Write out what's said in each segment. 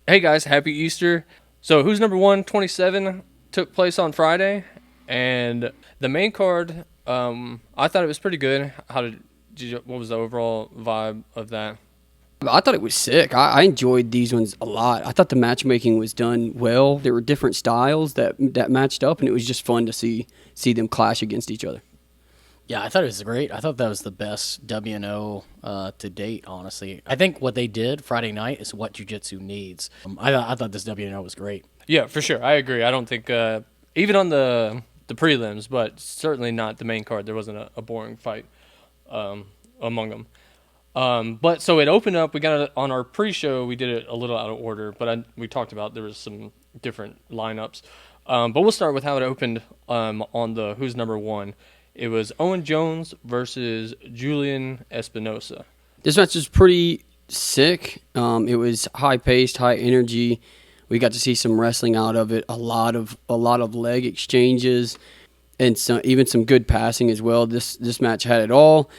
Hey guys, happy Easter. So, who's number 127 took place on Friday, and the main card. I thought it was pretty good. What was the overall vibe of that? I thought it was sick. I enjoyed these ones a lot. I thought the matchmaking was done well. There were different styles that matched up, and it was just fun to see them clash against each other. Yeah, I thought it was great. I thought that was the best WNO to date, honestly. I think what they did Friday night is what Jiu-Jitsu needs. I thought this WNO was great. Yeah, for sure. I agree. I don't think even on the prelims, but certainly not the main card. There wasn't a boring fight among them. But so it opened up. We got it on our pre-show. We did it a little out of order, but we talked about there was some different lineups. But we'll start with how it opened on the who's number one. It was Owen Jones versus Julian Espinosa. This match was pretty sick. It was high paced, high energy. We got to see some wrestling out of it. A lot of leg exchanges, and even some good passing as well. This match had it all.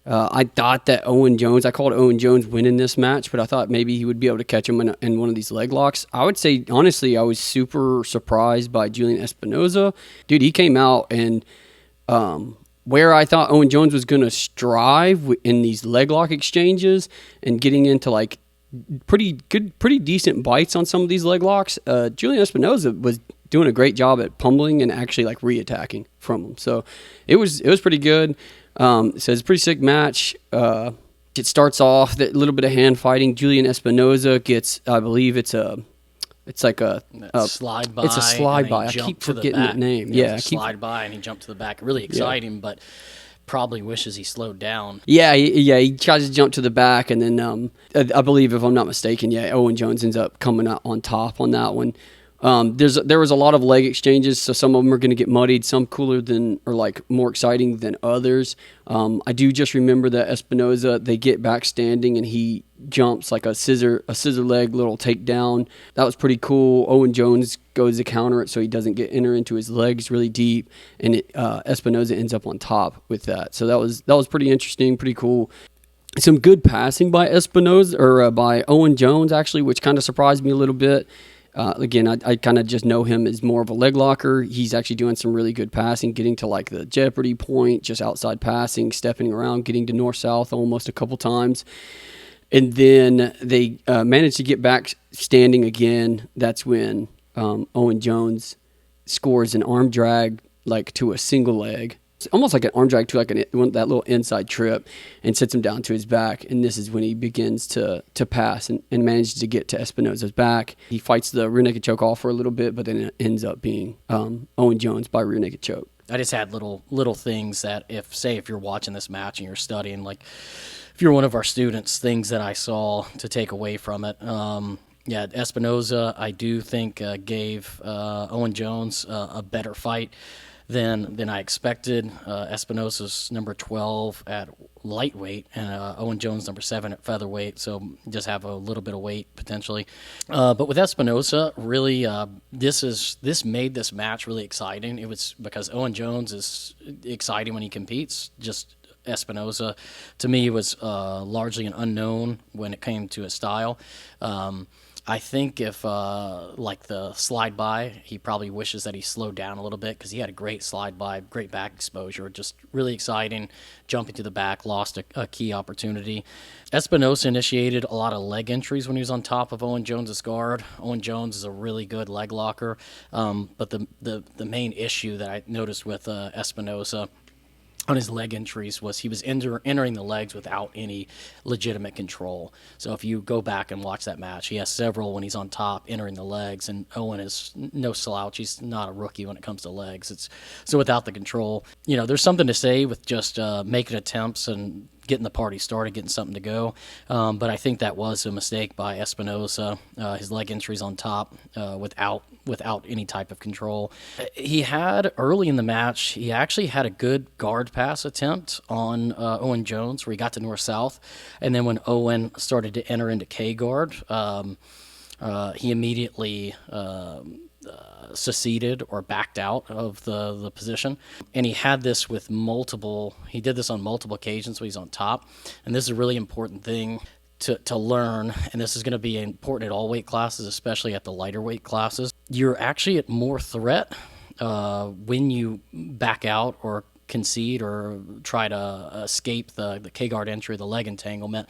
I thought that Owen Jones, I called Owen Jones winning this match, but I thought maybe he would be able to catch him in one of these leg locks. I would say, honestly, I was super surprised by Julian Espinoza. Dude, he came out and where I thought Owen Jones was going to strive in these leg lock exchanges and getting into like pretty decent bites on some of these leg locks, Julian Espinoza was doing a great job at pummeling and actually like re-attacking from him. So it was pretty good. So it's a pretty sick match. It starts off that little bit of hand fighting. Julian Espinoza gets, I believe it's like a Slide by. it's a slide and then by. I he keep jumped to the forgetting the back. name. Yeah, it Yeah, was a slide by and he jumped to the back. Really yeah. exciting, but probably wishes he slowed down. Yeah, he tries to jump to the back, and then I believe, if I'm not mistaken, yeah, Owen Jones ends up coming out on top on that one. There was a lot of leg exchanges, so some of them are going to get muddied, some cooler than or like more exciting than others. I do just remember that Espinoza, they get back standing and he jumps like a scissor leg little takedown. That was pretty cool. Owen Jones goes to counter it so he doesn't enter into his legs really deep, and Espinoza ends up on top with that. So that was pretty interesting, pretty cool. Some good passing by Espinoza or by Owen Jones actually, which kind of surprised me a little bit. Again, I kind of just know him as more of a leg locker. He's actually doing some really good passing, getting to like the jeopardy point, just outside passing, stepping around, getting to north-south almost a couple times. And then they managed to get back standing again. That's when Owen Jones scores an arm drag like to a single leg. It's almost like an arm drag to like that little inside trip, and sits him down to his back. And this is when he begins to pass and manages to get to Espinoza's back. He fights the rear naked choke off for a little bit, but then it ends up being Owen Jones by rear naked choke. I just had little things that if you're watching this match and you're studying, like if you're one of our students, things that I saw to take away from it. Yeah, Espinoza, I do think gave Owen Jones a better fight than I expected. Espinosa's number 12 at lightweight, and Owen Jones number 7 at featherweight, so just have a little bit of weight potentially. But with Espinosa, really, this made this match really exciting. It was because Owen Jones is exciting when he competes. Just Espinosa, to me, was largely an unknown when it came to his style. I think if, like the slide by, he probably wishes that he slowed down a little bit because he had a great slide by, great back exposure, just really exciting, jumping to the back, lost a key opportunity. Espinosa initiated a lot of leg entries when he was on top of Owen Jones's guard. Owen Jones is a really good leg locker, but the main issue that I noticed with Espinosa on his leg entries was he was entering the legs without any legitimate control. So if you go back and watch that match, he has several when he's on top entering the legs, and Owen is no slouch. He's not a rookie when it comes to legs. It's so without the control, there's something to say with just making attempts and getting the party started, getting something to go. But I think that was a mistake by Espinosa. His leg entries on top without any type of control. He had early in the match, he actually had a good guard pass attempt on Owen Jones where he got to north-south. And then when Owen started to enter into K-guard, he immediately seceded or backed out of the position. And he had this he did this on multiple occasions when he's on top. And this is a really important thing. to learn, and this is going to be important at all weight classes, especially at the lighter weight classes. You're actually at more threat when you back out or concede or try to escape the K-guard entry, the leg entanglement.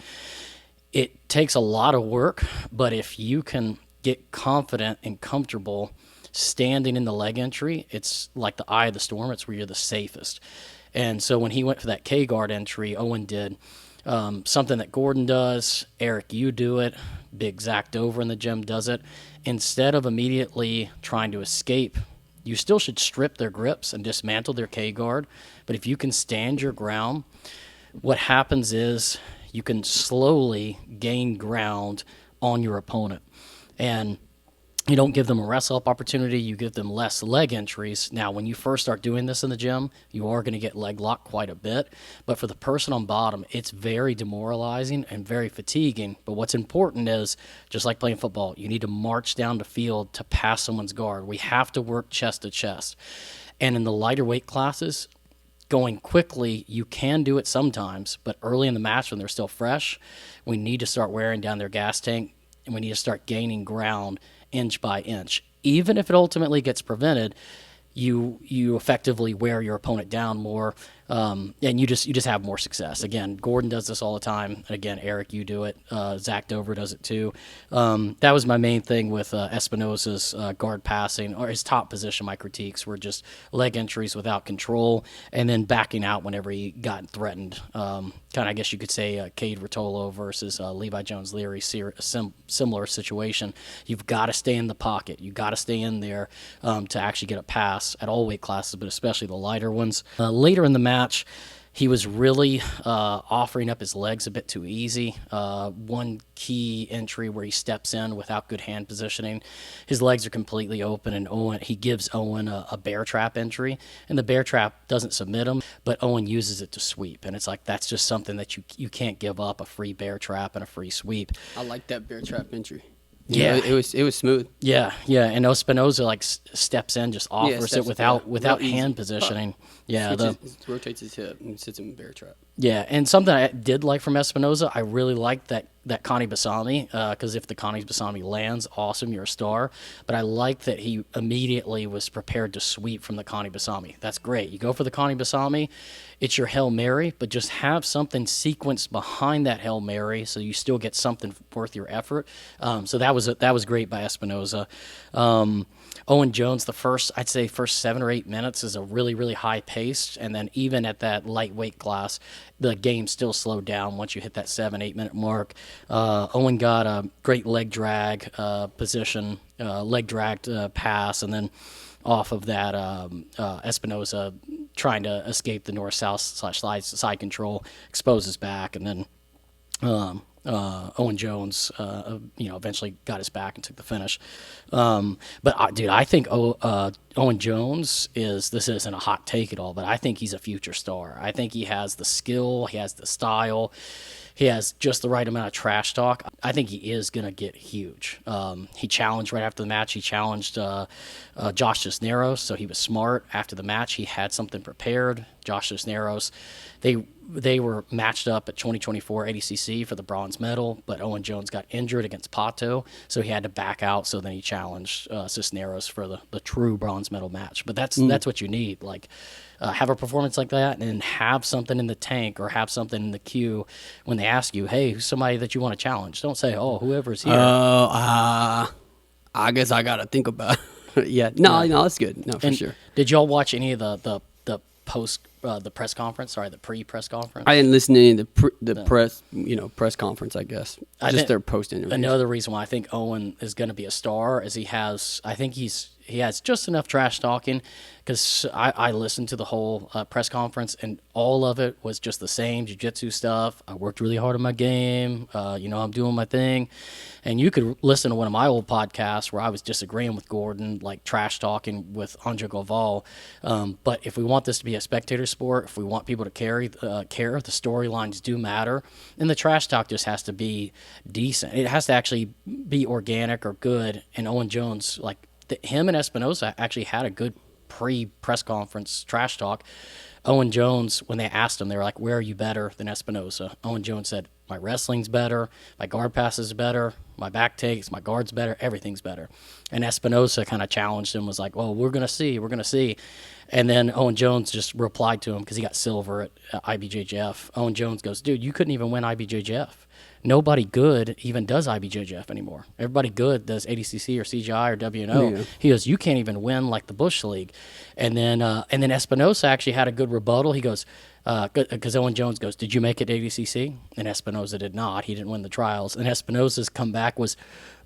It takes a lot of work, but if you can get confident and comfortable standing in the leg entry, it's like the eye of the storm. It's where you're the safest. And so when he went for that K-guard entry, Owen did something that Gordon does. Eric, you do it. Big Zach Dover in the gym does it. Instead of immediately trying to escape, you still should strip their grips and dismantle their K-guard. But if you can stand your ground, what happens is you can slowly gain ground on your opponent. And you don't give them a wrestle-up opportunity. You give them less leg entries. Now, when you first start doing this in the gym, you are going to get leg lock quite a bit. But for the person on bottom, it's very demoralizing and very fatiguing. But what's important is, just like playing football, you need to march down the field to pass someone's guard. We have to work chest to chest. And in the lighter weight classes, going quickly, you can do it sometimes. But early in the match, when they're still fresh, we need to start wearing down their gas tank, and we need to start gaining ground inch by inch. Even if it ultimately gets prevented, you effectively wear your opponent down more, and you just have more success. Again, Gordon does this all the time. And again, Eric, you do it. Zach Dover does it too. That was my main thing with Espinosa's guard passing, or his top position. My critiques were just leg entries without control, and then backing out whenever he got threatened. Kind of, I guess you could say, Cade Rotolo versus Levi Jones-Leary, similar situation. You've got to stay in the pocket. You've got to stay in there to actually get a pass at all weight classes, but especially the lighter ones. Later in the match, he was really offering up his legs a bit too easy. One key entry where he steps in without good hand positioning, his legs are completely open, and he gives Owen a bear trap entry, and the bear trap doesn't submit him, but Owen uses it to sweep, and it's like that's just something that you can't give up, a free bear trap and a free sweep. I like that bear trap entry. Yeah, it was smooth. Yeah, and Espinosa steps in, just offers it without hand positioning. Yeah, rotates his hip and sits him in bear trap. Yeah, and something I did like from Espinosa, I really liked that Connie Basami, because if the Connie Basami lands, awesome, you're a star. But I like that he immediately was prepared to sweep from the Connie Basami. That's great. You go for the Connie Basami, it's your Hail Mary, but just have something sequenced behind that Hail Mary so you still get something worth your effort. So that was great by Espinosa. Owen Jones, the first 7 or 8 minutes is a really, really high pace. And then even at that lightweight class, the game still slowed down once you hit that 7-8 minute mark. Owen got a great leg drag position, leg dragged pass, and then off of that, Espinosa trying to escape the north-south / side control, exposes back, and then Owen Jones, eventually got his back and took the finish. Dude, I think Owen Jones this isn't a hot take at all, but I think he's a future star. I think he has the skill, he has the style, he has just the right amount of trash talk. I think he is going to get huge. He challenged right after the match. He challenged Josh Cisneros, so he was smart. After the match, he had something prepared. Josh Cisneros, they were matched up at 2024 ADCC for the bronze medal, but Owen Jones got injured against Pato, so he had to back out. So then he challenged Cisneros for the true bronze medal match. But that's what you need. Like, have a performance like that, and then have something in the tank or have something in the queue when they ask you, hey, who's somebody that you want to challenge? Don't say, oh, whoever's here. I guess I got to think about it. Yeah. No, that's good. No, for sure. Did y'all watch any of the post the press conference? Sorry, the pre-press conference. I didn't listen to any of the press conference. I guess just their post interviews. Another reason why I think Owen is going to be a star is he has just enough trash talking, because I listened to the whole press conference, and all of it was just the same jiu-jitsu stuff. I worked really hard on my game. I'm doing my thing. And you could listen to one of my old podcasts where I was disagreeing with Gordon, like trash talking with Andre Goval. But if we want this to be a spectator sport, if we want people to care, the storylines do matter. And the trash talk just has to be decent. It has to actually be organic or good. And Owen Jones, him and Espinosa actually had a good pre-press conference trash talk. Owen Jones, when they asked him, they were like, where are you better than Espinosa? Owen Jones said, My wrestling's better. My guard pass is better. My back takes, my guard's better. Everything's better. And Espinosa kind of challenged him, was like, well, we're going to see. We're going to see. And then Owen Jones just replied to him because he got silver at IBJJF. Owen Jones goes, dude, you couldn't even win IBJJF. Nobody good even does IBJJF anymore. Everybody good does ADCC or CGI or WNO. Yeah. He goes, you can't even win like the Bush League. And then Espinosa actually had a good rebuttal. He goes, because Owen Jones goes, did you make it to ADCC? And Espinosa did not. He didn't win the trials. And Espinosa's comeback was,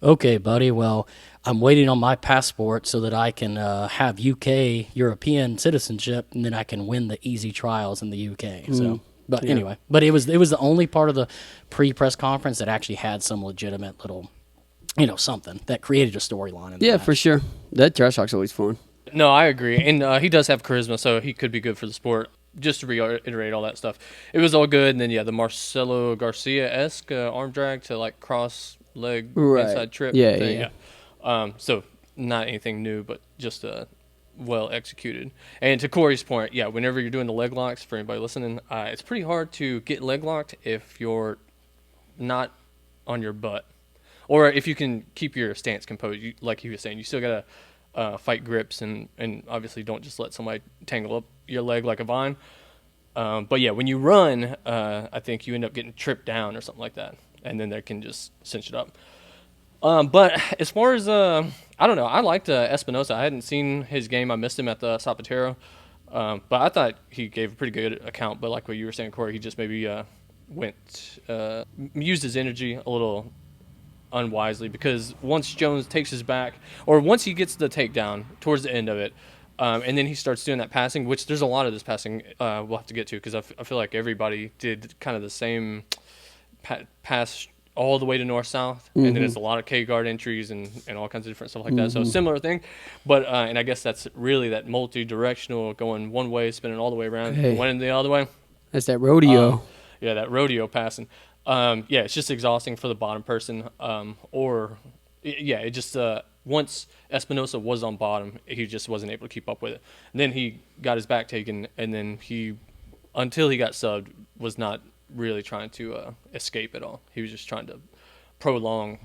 okay, buddy, well, I'm waiting on my passport so that I can have UK European citizenship, and then I can win the easy trials in the UK. So. But anyway, but it was the only part of the pre-press conference that actually had some legitimate little, something that created a storyline. Yeah, for sure. That trash talk's always fun. No, I agree. And he does have charisma, so he could be good for the sport. Just to reiterate all that stuff. It was all good. And then, the Marcelo Garcia-esque arm drag to, like, cross-leg inside trip thing. Yeah. So not anything new, but just well executed. And to Corey's point, whenever you're doing the leg locks, for anybody listening, it's pretty hard to get leg locked if you're not on your butt, or if you can keep your stance composed. Like he was saying, you still gotta fight grips, and obviously don't just let somebody tangle up your leg like a vine. But when you run, I think you end up getting tripped down or something like that, and then they can just cinch it up. But as far as, I don't know, I liked Espinosa. I hadn't seen his game. I missed him at the Zapatero. But I thought he gave a pretty good account. But like what you were saying, Corey, he just maybe used his energy a little unwisely, because once Jones takes his back, or once he gets the takedown towards the end of it, and then he starts doing that passing, which there's a lot of this passing we'll have to get to, because I feel like everybody did kind of the same pass all the way to north-south, and then it's a lot of K-guard entries and all kinds of different stuff like that. So similar thing, but and I guess that's really that multi-directional, going one way, spinning all the way around, and one the other way. That's that rodeo. That rodeo passing. It's just exhausting for the bottom person. It just once Espinosa was on bottom, he just wasn't able to keep up with it. And then he got his back taken, and then until he got subbed, was not really trying to escape at all. He was just trying to prolong,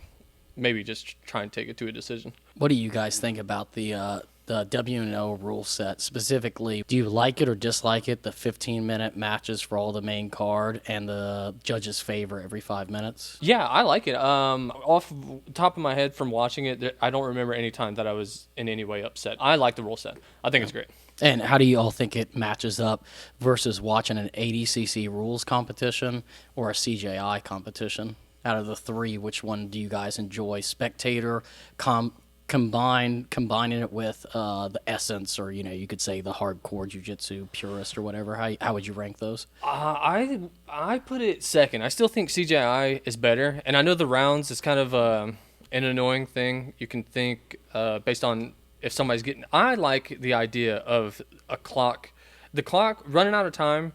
maybe just try and take it to a decision. What do you guys think about the WNO rule set specifically? Do you like it or dislike it, the 15-minute matches for all the main card and the judge's favor every 5 minutes? Yeah, I like it. Off the top of my head from watching it, I don't remember any time that I was in any way upset. I like the rule set. I think it's great. And how do you all think it matches up versus watching an ADCC rules competition or a CJI competition? Out of the three, which one do you guys enjoy? Spectator, combining it with the essence, or you could say the hardcore jiu-jitsu purist or whatever. How would you rank those? I put it second. I still think CJI is better, and I know the rounds is kind of an annoying thing. You can think based on if somebody's getting. I like the idea of a clock. The clock running out of time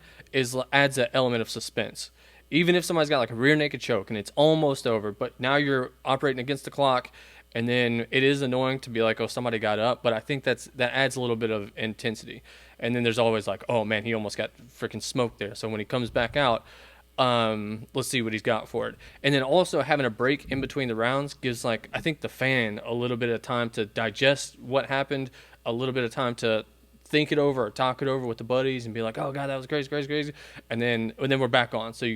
adds an element of suspense. Even if somebody's got like a rear naked choke and it's almost over, but now you're operating against the clock. And then it is annoying to be like, oh, somebody got up. But I think that adds a little bit of intensity. And then there's always like, oh, man, he almost got freaking smoked there. So when he comes back out, let's see what he's got for it. And then also having a break in between the rounds gives, like, I think the fan a little bit of time to digest what happened, a little bit of time to think it over or talk it over with the buddies and be like, oh, God, that was crazy, crazy, crazy. And then we're back on. So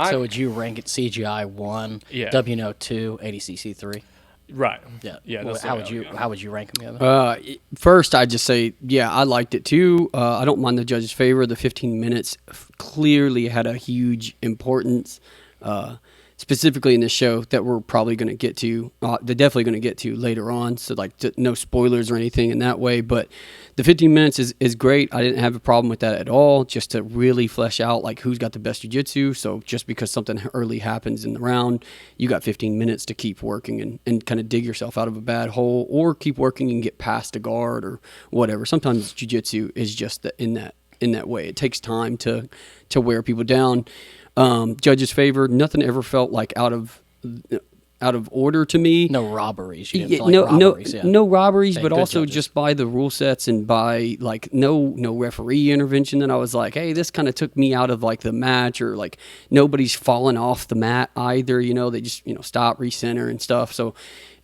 so would you rank it CGI 1, WNO 2, ADCC 3? Right. Yeah. How would you rank them? First, I'd just say, I liked it too. I don't mind the judge's favor. The 15 minutes clearly had a huge importance, specifically in this show that we're probably going to get to. They're definitely going to get to later on. So no spoilers or anything in that way. But the 15 minutes is great. I didn't have a problem with that at all. Just to really flesh out like who's got the best jiu-jitsu. So just because something early happens in the round, you got 15 minutes to keep working and kind of dig yourself out of a bad hole, or keep working and get past a guard or whatever. Sometimes jiu-jitsu is just in that way. It takes time to wear people down. Judge's favor, nothing ever felt like out of out of order to me. No robberies. You didn't Yeah, feel like no, robberies. no, Yeah. no robberies, Okay, but good also judges. just by the rule sets and by like no referee intervention. That I was like, hey, this kind of took me out of like the match, or like nobody's falling off the mat either. They just stop, recenter and stuff. So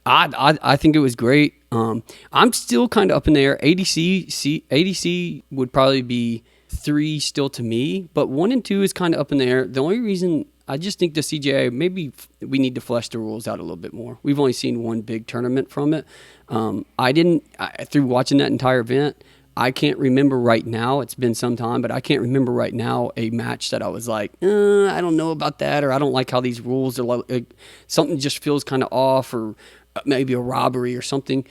I think it was great. I'm still kind of up in there. ADC would probably be 3 still to me, but 1 and 2 is kind of up in there. The only reason I just think the CGA, maybe we need to flesh the rules out a little bit more. We've only seen one big tournament from it. Through watching that entire event, I can't remember right now. It's been some time, but I can't remember right now a match that I was like, I don't know about that, or I don't like how these rules are. Something just feels kind of off, or maybe a robbery or something.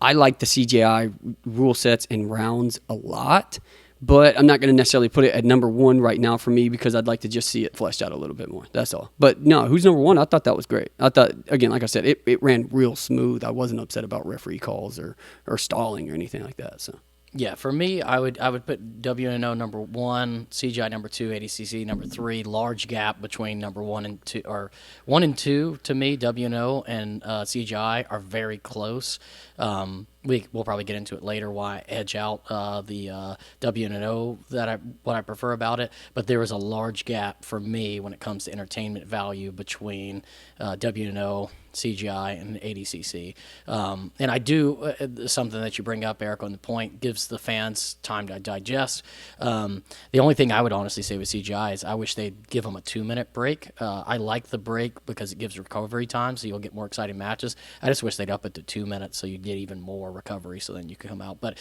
I like the CGI rule sets and rounds a lot, but I'm not going to necessarily put it at number 1 right now for me, because I'd like to just see it fleshed out a little bit more. That's all. But no, who's number 1? I thought that was great. I thought, again, like I said, it ran real smooth. I wasn't upset about referee calls or stalling or anything like that. So. Yeah, for me, I would put WNO number 1, CGI number 2, ADCC number 3. Large gap between number 1 and 2, or 1 and 2 to me. WNO and CGI are very close. We'll probably get into it later why I edge out the WNO what I prefer about it. But there is a large gap for me when it comes to entertainment value between WNO, CGI, and ADCC. And I do something that you bring up, Eric, on the point, gives the fans time to digest. The only thing I would honestly say with CGI is I wish they'd give them a 2-minute break. I like the break because it gives recovery time, so you'll get more exciting matches. I just wish they'd up it to 2 minutes so you get even more recovery, so then you can come out. But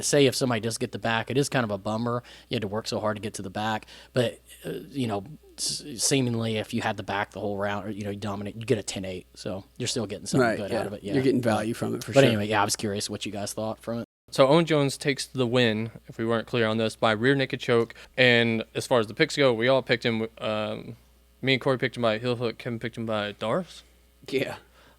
say if somebody does get the back, it is kind of a bummer. You had to work so hard to get to the back, but seemingly if you had the back the whole round, or you dominate, you get a 10-8, so you're still getting something good out of it. Yeah, You're getting value from it for but sure. anyway, yeah, I was curious what you guys thought from it. So Owen Jones takes the win, if we weren't clear on this, by rear naked choke. And as far as the picks go, we all picked him. Me and Corey picked him by heel hook. Kevin picked him by Darce. Yeah.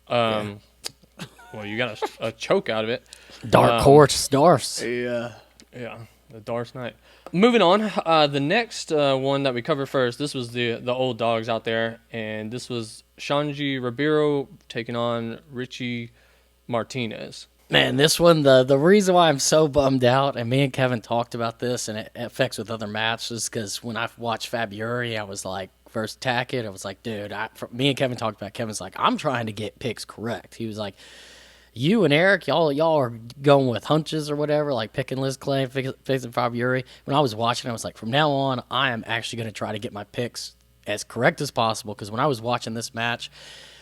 Well, you got a choke out of it. Dark horse, Darce. Yeah, the Darce Knight. Moving on, the next one that we cover first, this was the old dogs out there, and this was Shanji Ribeiro taking on Richie Martinez. Man, this one, the reason why I'm so bummed out, and me and Kevin talked about this, and it affects with other matches, because when I watched Faburi, I was like, first attack it, I was like, dude, me and Kevin talked about it. Kevin's like, I'm trying to get picks correct. He was like, you and Eric, y'all are going with hunches or whatever, like picking Liz Clay, fixing Faburi. When I was watching, I was like, from now on, I am actually going to try to get my picks as correct as possible, because when I was watching this match,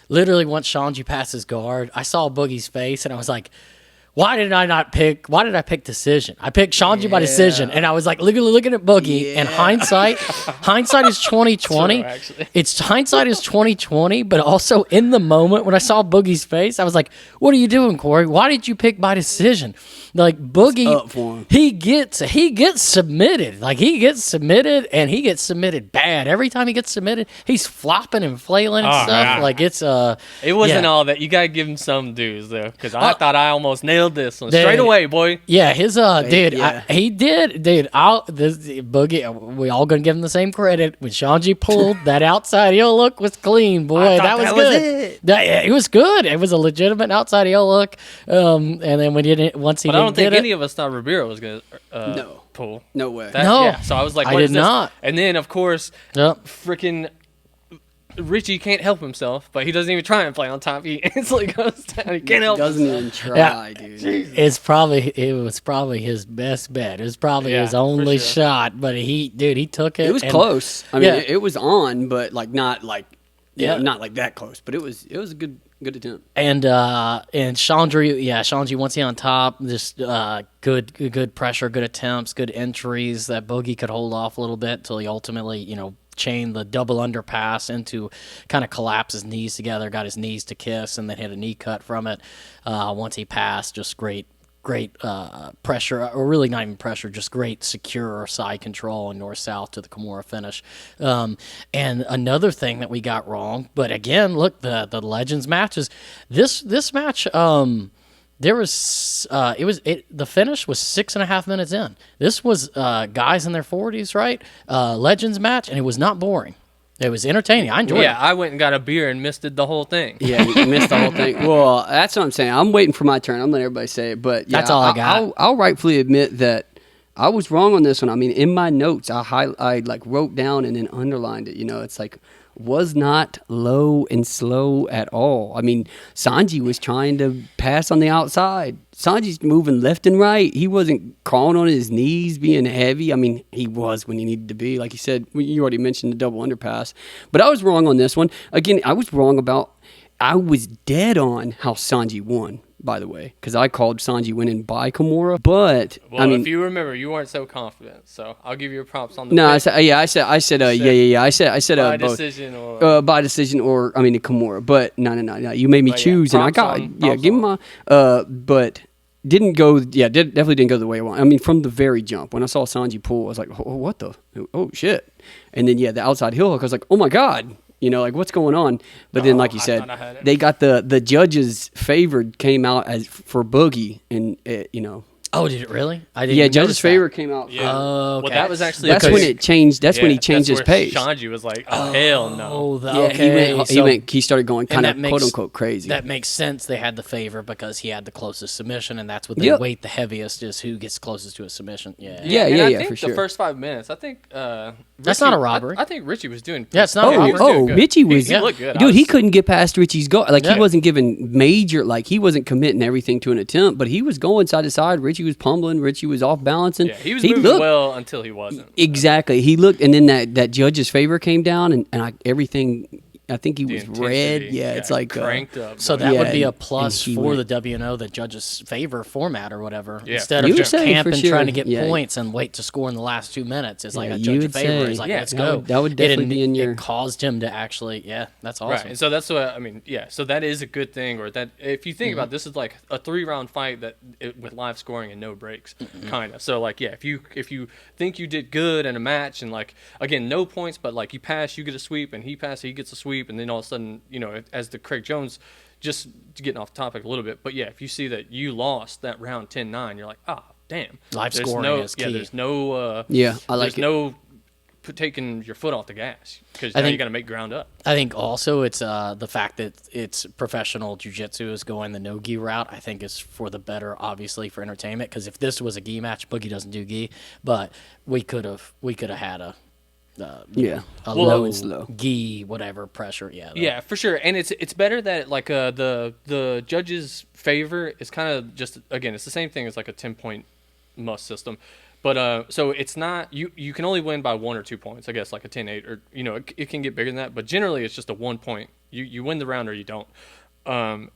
literally once Shanji passed his guard, I saw Boogie's face, and I was like, why did I pick decision? I picked Shanji by decision, and I was like looking at Boogie. And hindsight is 2020. Hindsight is 2020, but also in the moment when I saw Boogie's face, I was like, "What are you doing, Corey? Why did you pick by decision?" Like Boogie, he gets submitted. Like he gets submitted, and he gets submitted bad. Every time he gets submitted, he's flopping and flailing and stuff. Yeah. Like it's It wasn't all that. You gotta give him some dues though, because I thought I almost nailed this one straight away, boy. Yeah, his dude, yeah. He did, dude. Boogie, we all gonna give him the same credit. When Shanji pulled that outside heel look was clean, boy. That was good. It was good. It was a legitimate outside heel look. And then when once he, but I don't think any of us thought Ribeiro was gonna pull. No way. No. Yeah, so I was like, I what did is this? not. And then of course, freaking Richie can't help himself, but he doesn't even try and play on top. He instantly goes down. He can't help Doesn't himself. even try, dude. It was probably his best bet. It was probably his only shot, but he took it. It was close. I mean, Yeah. it was on, but not like that close. But it was a good attempt. And Shanji once he on top, just good pressure, good attempts, good entries that Boogie could hold off a little bit until he ultimately, chain the double underpass into kind of collapse his knees together, got his knees to kiss, and then hit a knee cut from it. Once he passed, just great pressure, or really not even pressure, just great secure side control and north-south to the Kimura finish. And another thing that we got wrong, but again, look, the Legends matches, this match, there was the finish was 6.5 minutes in. This was guys in their 40s, right? Legends match, and it was not boring. It was entertaining. I enjoyed Yeah, it. I went and got a beer and missed it the whole thing. Yeah, you missed the whole thing. Well, that's what I'm saying. I'm waiting for my turn. I'm letting everybody say it, but yeah, That's all I got. I'll rightfully admit that I was wrong on this one. I mean, in my notes, I like wrote down and then underlined it. It's like was not low and slow at all. I mean, Sanji was trying to pass on the outside. Sanji's moving left and right. He wasn't crawling on his knees, being heavy. I mean, he was when he needed to be. Like you said, you already mentioned the double underpass. But I was wrong on this one. Again, I was dead on how Sanji won, by the way, because I called Sanji winning by Kimura. But Well, I mean, if you remember, you weren't so confident, so I'll give you props on the no, pick. I said, I said By both. decision or By decision or I mean the Kimura, but no. You made me But yeah, choose, and I props got on- yeah. props Give me on. my but didn't go. Yeah, definitely didn't go the way I want. I mean, from the very jump when I saw Sanji pull, I was like, oh, what the oh shit, and then the outside heel hook, I was like, oh my god. Like what's going on? But then, like you I said, thought I had it. they got the judges favored came out as for Boogie, and Oh, did it really? I didn't. yeah, even judges notice favor that. came out. yeah. Oh, okay. Well, that was actually That's because- when it changed. That's when he Yeah, changed his that's where pace. Shanji was like, "Oh hell no!" Oh, Yeah, okay. he started going kind of that quote makes- unquote crazy. That makes sense. They had the favor because he had the closest submission, and that's what they Yep. weight the heaviest is who gets closest to a submission. Yeah. Yeah, and I think for the sure. first 5 minutes, I think That's Richie- not a robbery. I think Richie was doing. Yeah, it's not a he robbery. was doing good. Richie was He looked good. I dude. was- He couldn't get past Richie's goal. Like Yeah. he wasn't giving major. Like he wasn't committing everything to an attempt, but he was going side to side. Richie was pummeling. Richie was off balancing. Yeah, he was moving looked well until he wasn't. exactly. He looked, and then that judge's favor came down, and everything. I think he The was red. intensity Yeah, it's got like cranked up. So boy. that Yeah, would be a and plus he for went- the WNO, the judges' favor format or whatever. Yeah. Instead You of would just say, for camping sure. trying to get Yeah. points and wait to score in the last 2 minutes. It's like Yeah, a you judge would a favor. say. He's like, Yeah, let's that go. would- that would definitely be in your- It caused him to actually, yeah, that's awesome. Right, and so that's what I mean. Yeah, so that is a good thing, or that if you think about this is like a 3-round fight with live scoring and no breaks, kind of. So like, yeah, if you think you did good in a match and like again no points, but like you pass, you get a sweep, and he passes, he gets a sweep, and then all of a sudden as the Craig Jones, just getting off topic a little bit, but yeah, if you see that you lost that round 10-9, you're like, damn, Live There's scoring no, is yeah, key. there's no Yeah, I like there's it. no taking your foot off the gas because I now think- you got to make ground up. I think also it's the fact that it's professional jiu-jitsu is going the no-gi route. I think is for the better, obviously, for entertainment. Because if this was a gi match, Boogie doesn't do gi, but we could have had a Yeah. a Well, low and slow. gi whatever pressure. Yeah, Yeah, for sure, and it's better that like the judges' favor is kind of just again it's the same thing as like a 10-point must system, but so it's not you can only win by 1 or 2 points, I guess, like a 10-8 or it can get bigger than that, but generally it's just a 1 point. You win the round or you don't,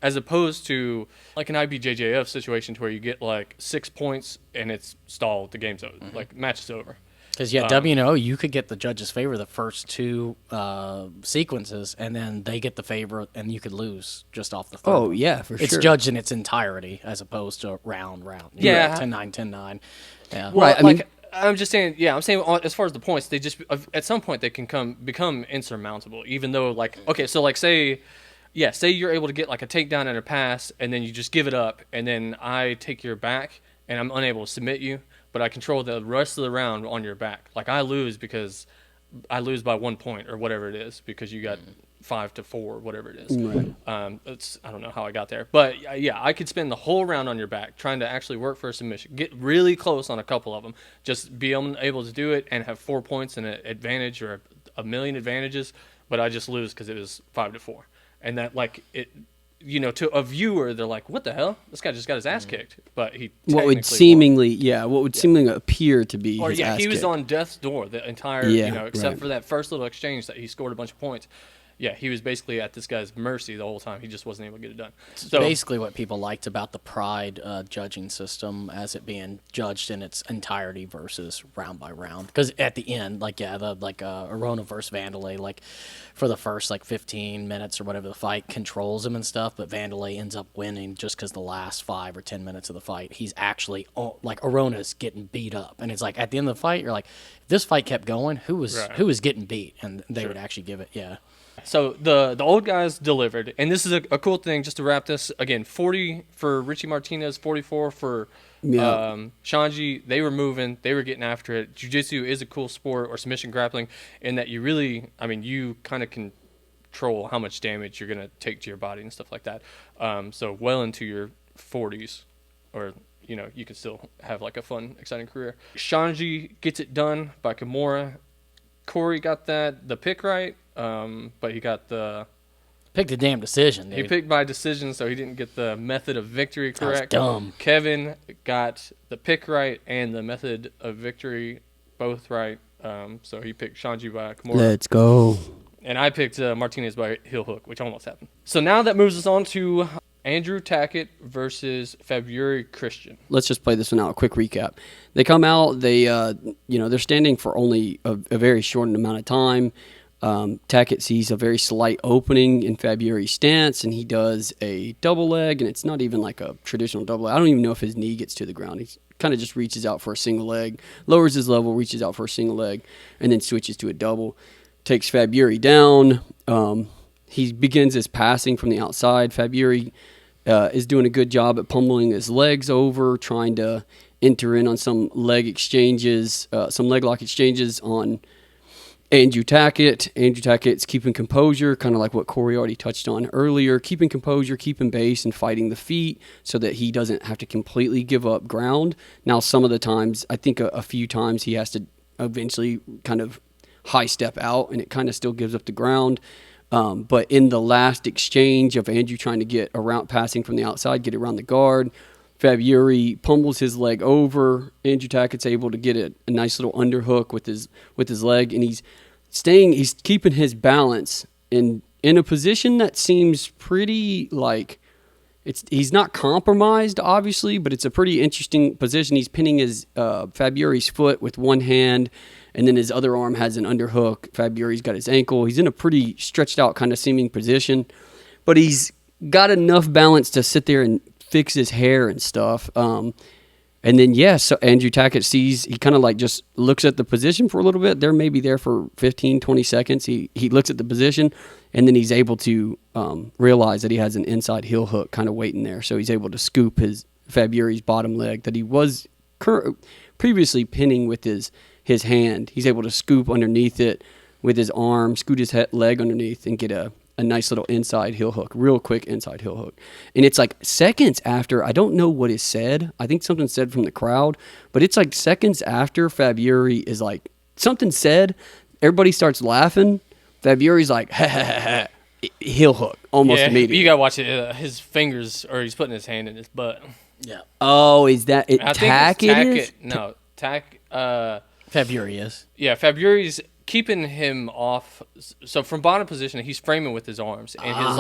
as opposed to like an IBJJF situation to where you get like 6 points and it's stalled, the game's over, like match is over. Because WNO, you could get the judges' favor the first 2 sequences, and then they get the favor, and you could lose just off the third. Oh one. yeah, for It's sure. judged in its entirety as opposed to round. Yeah. 10-9, 10-9. Yeah. Well, Right, I mean- I'm just saying, I'm saying as far as the points, they just at some point they can become insurmountable. Even though, like, okay, so like say you're able to get like a takedown and a pass, and then you just give it up, and then I take your back, and I'm unable to submit you, but I control the rest of the round on your back. Like I lose by 1 point or whatever it is because you got 5-4, whatever it is. Right. I don't know how I got there, but yeah, I could spend the whole round on your back trying to actually work for a submission, get really close on a couple of them, just be able to do it and have 4 points and an advantage or a million advantages, but I just lose because it was 5-4, and that like it. To a viewer, they're like, "What the hell? This guy just got his ass kicked." But he What would technically seemingly appear to be won. Or his yeah, ass he was kick. on death's door the entire, Yeah, except right. for that first little exchange that he scored a bunch of points. Yeah, he was basically at this guy's mercy the whole time. He just wasn't able to get it done. So Basically, what people liked about the Pride judging system as it being judged in its entirety versus round by round. Because at the end, Arona versus Vandalay, like for the first 15 minutes or whatever the fight controls him and stuff, but Vandalay ends up winning just because the last 5 or 10 minutes of the fight, he's actually Arona's getting beat up, and it's like at the end of the fight, you're like, if this fight kept going, who was getting beat, and they would actually give it, yeah. So the old guys delivered, and this is a cool thing. Just to wrap this again, 40 for Richie Martinez, 44 for Yeah. Shanji. They were moving, they were getting after it. Jiu-Jitsu is a cool sport, or submission grappling, in that you really, I mean, you kind of control how much damage you're gonna take to your body and stuff like that. So well into your 40s, or you can still have like a fun, exciting career. Shanji gets it done by Kimura. Corey got the pick right, but he got Picked a damn decision, dude. he picked by decision, so he didn't get the method of victory That was correct. dumb. Kevin got the pick right and the method of victory both right, so he picked Shanji by Kimura. Let's go. And I picked Martinez by heel hook, which almost happened. So now that moves us on to Andrew Tackett versus February Christian. Let's just play this one out. A quick recap. They come out. They're standing for only a very short amount of time. Tackett sees a very slight opening in February's stance, and he does a double leg, and it's not even like a traditional double leg. I don't even know if his knee gets to the ground. He kind of just reaches out for a single leg, lowers his level, reaches out for a single leg, and then switches to a double. Takes February down. He begins his passing from the outside. February is doing a good job at pummeling his legs over, trying to enter in on some leg exchanges, some leg lock exchanges on Andrew Tackett. Andrew Tackett's keeping composure, kind of like what Corey already touched on earlier, keeping composure, keeping base, and fighting the feet so that he doesn't have to completely give up ground. Now, some of the times, I think a few times he has to eventually kind of high step out, and it kind of still gives up the ground. But in the last exchange of Andrew trying to get around, passing from the outside, get around the guard, February pummels his leg over. Andrew Tackett's able to get a nice little underhook with his leg, and he's keeping his balance in a position that seems pretty like he's not compromised, obviously, but it's a pretty interesting position. He's pinning his February's foot with one hand, and then his other arm has an underhook. February's got his ankle. He's in a pretty stretched out kind of seeming position, but he's got enough balance to sit there and fix his hair and stuff. And then, so Andrew Tackett he kind of like just looks at the position for a little bit. They're maybe there for 15, 20 seconds. He looks at the position, and then he's able to realize that he has an inside heel hook kind of waiting there. So he's able to scoop his February's bottom leg that he was previously pinning with his hand. He's able to scoop underneath it with his arm, scoot his leg underneath, and get a nice little inside heel hook, real quick inside heel hook. And it's like seconds after, I don't know what is said. I think something said from the crowd, but it's like seconds after February is like, something said, everybody starts laughing. February's like, ha, ha, ha, ha, heel hook, almost immediately. You got to watch it. His fingers, or he's putting his hand in his butt. Yeah. Oh, is that it? I think it's Tackett? No, February is. Yeah, February's keeping him off. So from bottom position, he's framing with his arms, and his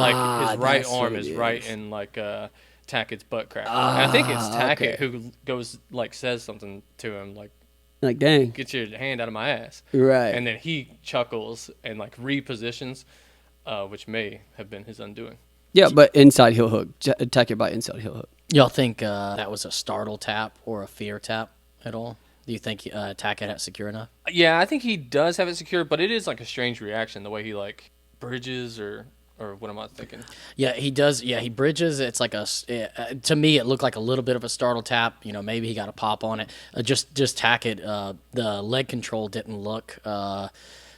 right arm is right in Tackett's butt crack. And I think it's Tackett who goes says something to him like, dang, get your hand out of my ass. Right. And then he chuckles and repositions, which may have been his undoing. Yeah, but inside heel hook. Tackett by inside heel hook. Y'all think that was a startle tap or a fear tap at all? Do you think Tackett had it secure enough? Yeah, I think he does have it secure, but it is a strange reaction, the way he bridges or what am I thinking? Yeah, he does. Yeah, he bridges. It's like to me, it looked like a little bit of a startle tap. Maybe he got a pop on it. Just Tackett, the leg control didn't look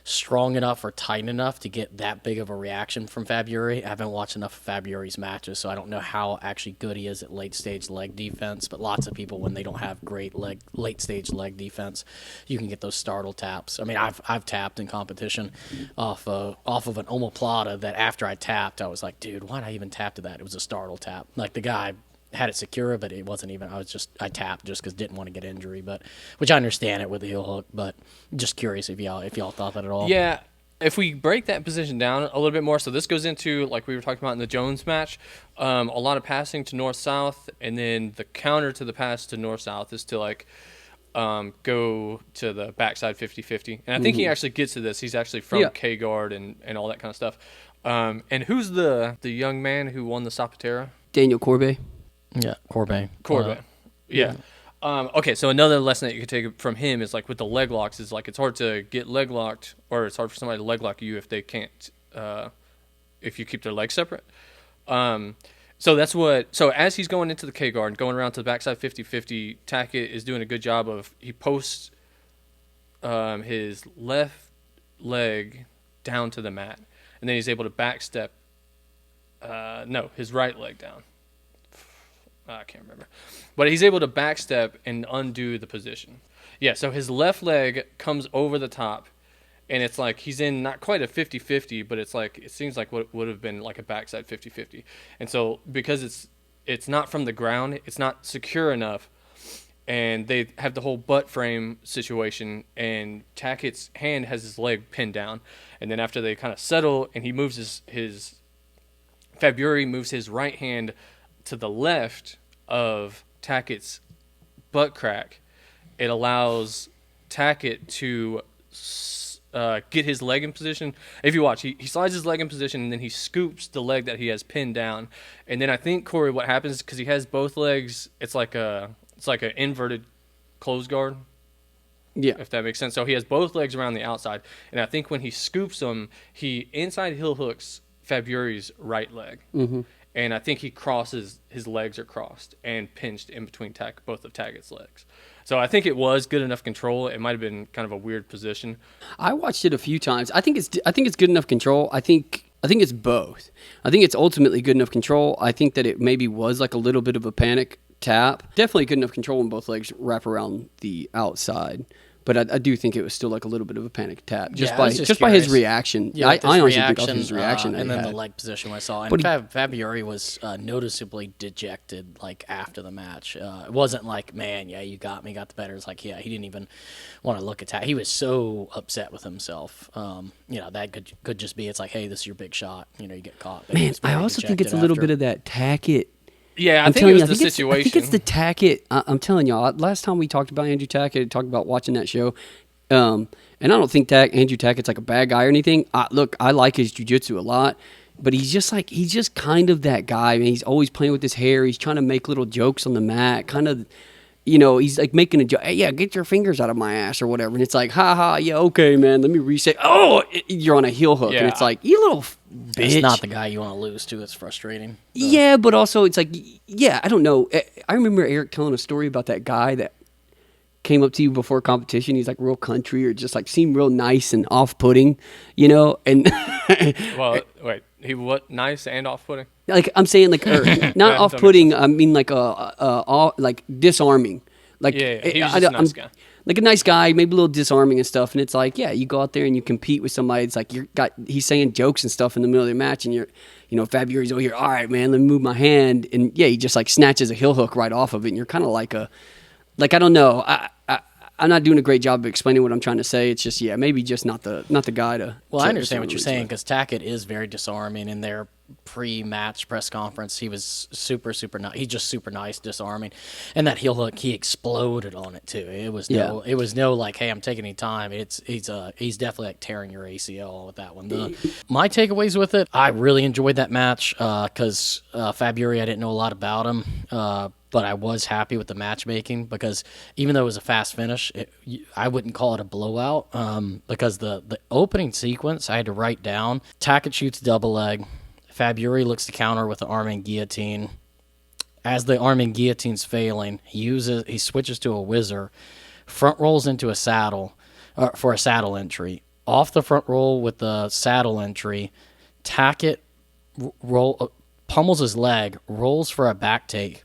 strong enough or tight enough to get that big of a reaction from February. I haven't watched enough of February's matches, so I don't know how actually good he is at late-stage leg defense, but lots of people, when they don't have great late-stage leg defense, you can get those startle taps. I mean, I've tapped in competition off of an omoplata that after I tapped, I was like, dude, why'd I even tap to that? It was a startle tap. The guy had it secure, but it wasn't even. I tapped just because didn't want to get injury, but which I understand it with the heel hook, but just curious if y'all thought that at all. Yeah, if we break that position down a little bit more, so this goes into like we were talking about in the Jones match, a lot of passing to north south, and then the counter to the pass to north south is to go to the backside 50-50, and I think he actually gets to this. He's actually from K guard and all that kind of stuff. And who's the young man who won the Zapatera? Daniel Corbet. Yeah, Corbet. Yeah. Okay, so another lesson that you could take from him is with the leg locks is it's hard to get leg locked, or it's hard for somebody to leg lock you if they can't if you keep their legs separate. So that's what. So as he's going into the K guard, going around to the backside 50-50, Tackett is doing a good job of he posts his left leg down to the mat, and then he's able to backstep. No, his right leg down. I can't remember, but he's able to backstep and undo the position. Yeah, so his left leg comes over the top, and it's like he's in not quite a 50-50, but it's like it seems like what would have been like a backside 50-50. And so because it's not from the ground, it's not secure enough, and they have the whole butt frame situation, and Tackett's hand has his leg pinned down, and then after they kind of settle, and he moves his Faburi moves his right hand to the left of Tackett's butt crack, it allows Tackett to get his leg in position. If you watch, he slides his leg in position, and then he scoops the leg that he has pinned down. And then I think, Corey, what happens, because he has both legs, it's like an inverted close guard. Yeah. If that makes sense. So he has both legs around the outside. And I think when he scoops them, he inside heel hooks Faburi's right leg. Mm-hmm. And I think his legs are crossed and pinched in between both of Tackett's legs. So I think it was good enough control. It might have been kind of a weird position. I watched it a few times. I think it's good enough control. I think it's both. I think it's ultimately good enough control. I think that it maybe was like a little bit of a panic tap. Definitely good enough control when both legs wrap around the outside. But I do think it was still like a little bit of a panic tap just by his reaction. Yeah, I honestly think of his reaction. And then the leg position I saw. And Faburi was noticeably dejected like after the match. It wasn't like, man, yeah, you got me, got the better. It's like, yeah, he didn't even want to look at that. He was so upset with himself. That could just be, it's like, hey, this is your big shot. You get caught. But man, I also think it's a little bit of that Tackett. Yeah, I think it was the situation. I think it's the Tackett. I'm telling y'all, last time we talked about Andrew Tackett, talked about watching that show, and I don't think Andrew Tackett's like a bad guy or anything. Look, I like his jiu-jitsu a lot, but he's just kind of that guy, man. He's always playing with his hair. He's trying to make little jokes on the mat, kind of, he's like making a joke. Hey, yeah, get your fingers out of my ass or whatever. And it's like, ha ha, yeah, okay, man, let me reset. Oh, you're on a heel hook. Yeah. And it's like, you little bitch. It's not the guy you want to lose to. It's frustrating. Yeah, but also it's like, yeah, I don't know. I remember Eric telling a story about that guy that came up to you before competition. He's like real country or just like seemed real nice and off-putting, and Well, wait, he what? Nice and off-putting? like I'm saying, like not off-putting. I mean like like disarming. Like Yeah, he was just a nice guy. Like a nice guy, maybe a little disarming and stuff. And it's like, yeah, you go out there and you compete with somebody. It's like he's saying jokes and stuff in the middle of the match, and Faburi's over here. All right, man, let me move my hand, and yeah, he just like snatches a heel hook right off of it, and you're kind of like I don't know. I'm not doing a great job of explaining what I'm trying to say. It's just, yeah, maybe just not the guy to. Well, I understand what you're saying because Tackett is very disarming. In their pre-match press conference, he was super nice. He's just super nice, disarming, and that heel hook, he exploded on it too. It was no like, hey, I'm taking any time. He's definitely like tearing your ACL with that one. My takeaways with it, I really enjoyed that match because Faburi, I didn't know a lot about him. But I was happy with the matchmaking because even though it was a fast finish, I wouldn't call it a blowout because the opening sequence I had to write down. Tackett shoots double leg. Faburi looks to counter with the arm-in guillotine. As the arm-in guillotine's failing, he switches to a whizzer, front rolls into a saddle for a saddle entry. Off the front roll with the saddle entry, Tackett pummels his leg, rolls for a back take.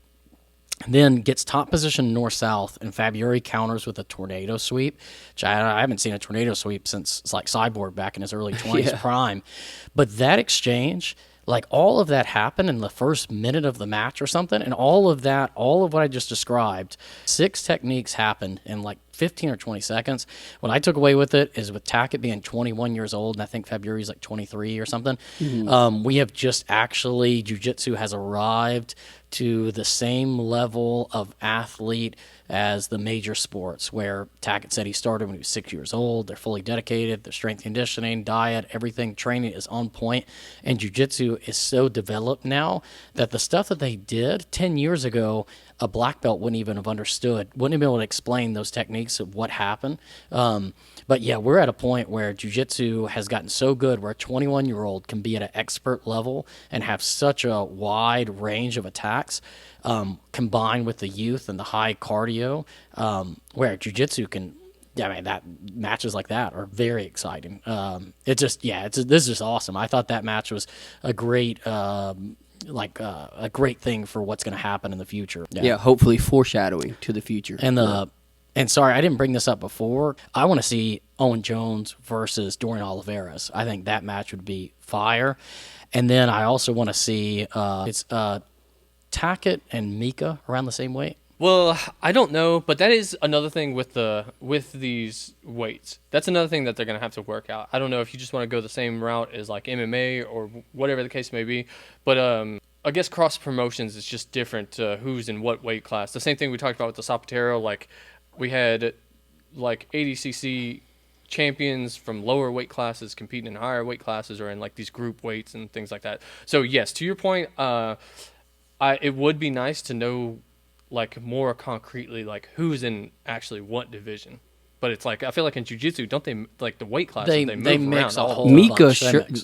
Then gets top position north-south, and Faburi counters with a tornado sweep, which I haven't seen a tornado sweep since it's like Cyborg back in his early 20s prime. But that exchange, like all of that happened in the first minute of the match or something, and all of what I just described, 6 techniques happened in like 15 or 20 seconds. What I took away with it is with Tackett being 21 years old, and I think Faburi's like 23 or something, we have just actually, Jiu-Jitsu has arrived to the same level of athlete as the major sports, where Tackett said he started when he was 6 years old. They're fully dedicated. Their strength conditioning, diet, everything, training is on point. And Jiu-Jitsu is so developed now that the stuff that they did 10 years ago, a black belt wouldn't even have understood, wouldn't have been able to explain those techniques of what happened. But yeah, we're at a point where jiu-jitsu has gotten so good where a 21-year-old can be at an expert level and have such a wide range of attacks, combined with the youth and the high cardio, where jiu-jitsu can. Yeah, I mean, that matches like that are very exciting. This is just awesome. I thought that match was a great, a great thing for what's going to happen in the future. Yeah, hopefully foreshadowing to the future. And sorry, I didn't bring this up before. I want to see Owen Jones versus Dorian Oliveras. I think that match would be fire. And then I also want to see Tackett and Mika around the same weight. Well, I don't know, but that is another thing with these weights. That's another thing that they're gonna have to work out. I don't know if you just want to go the same route as like MMA or whatever the case may be, but I guess cross promotions is just different. Who's in what weight class? The same thing we talked about with the Zapatero. Like we had like ADCC champions from lower weight classes competing in higher weight classes or in like these group weights and things like that. So yes, to your point, it would be nice to know like more concretely like who's in actually what division. But it's like I feel like in jiu-jitsu, don't they like the weight classes? They move mix around a whole Mika bunch.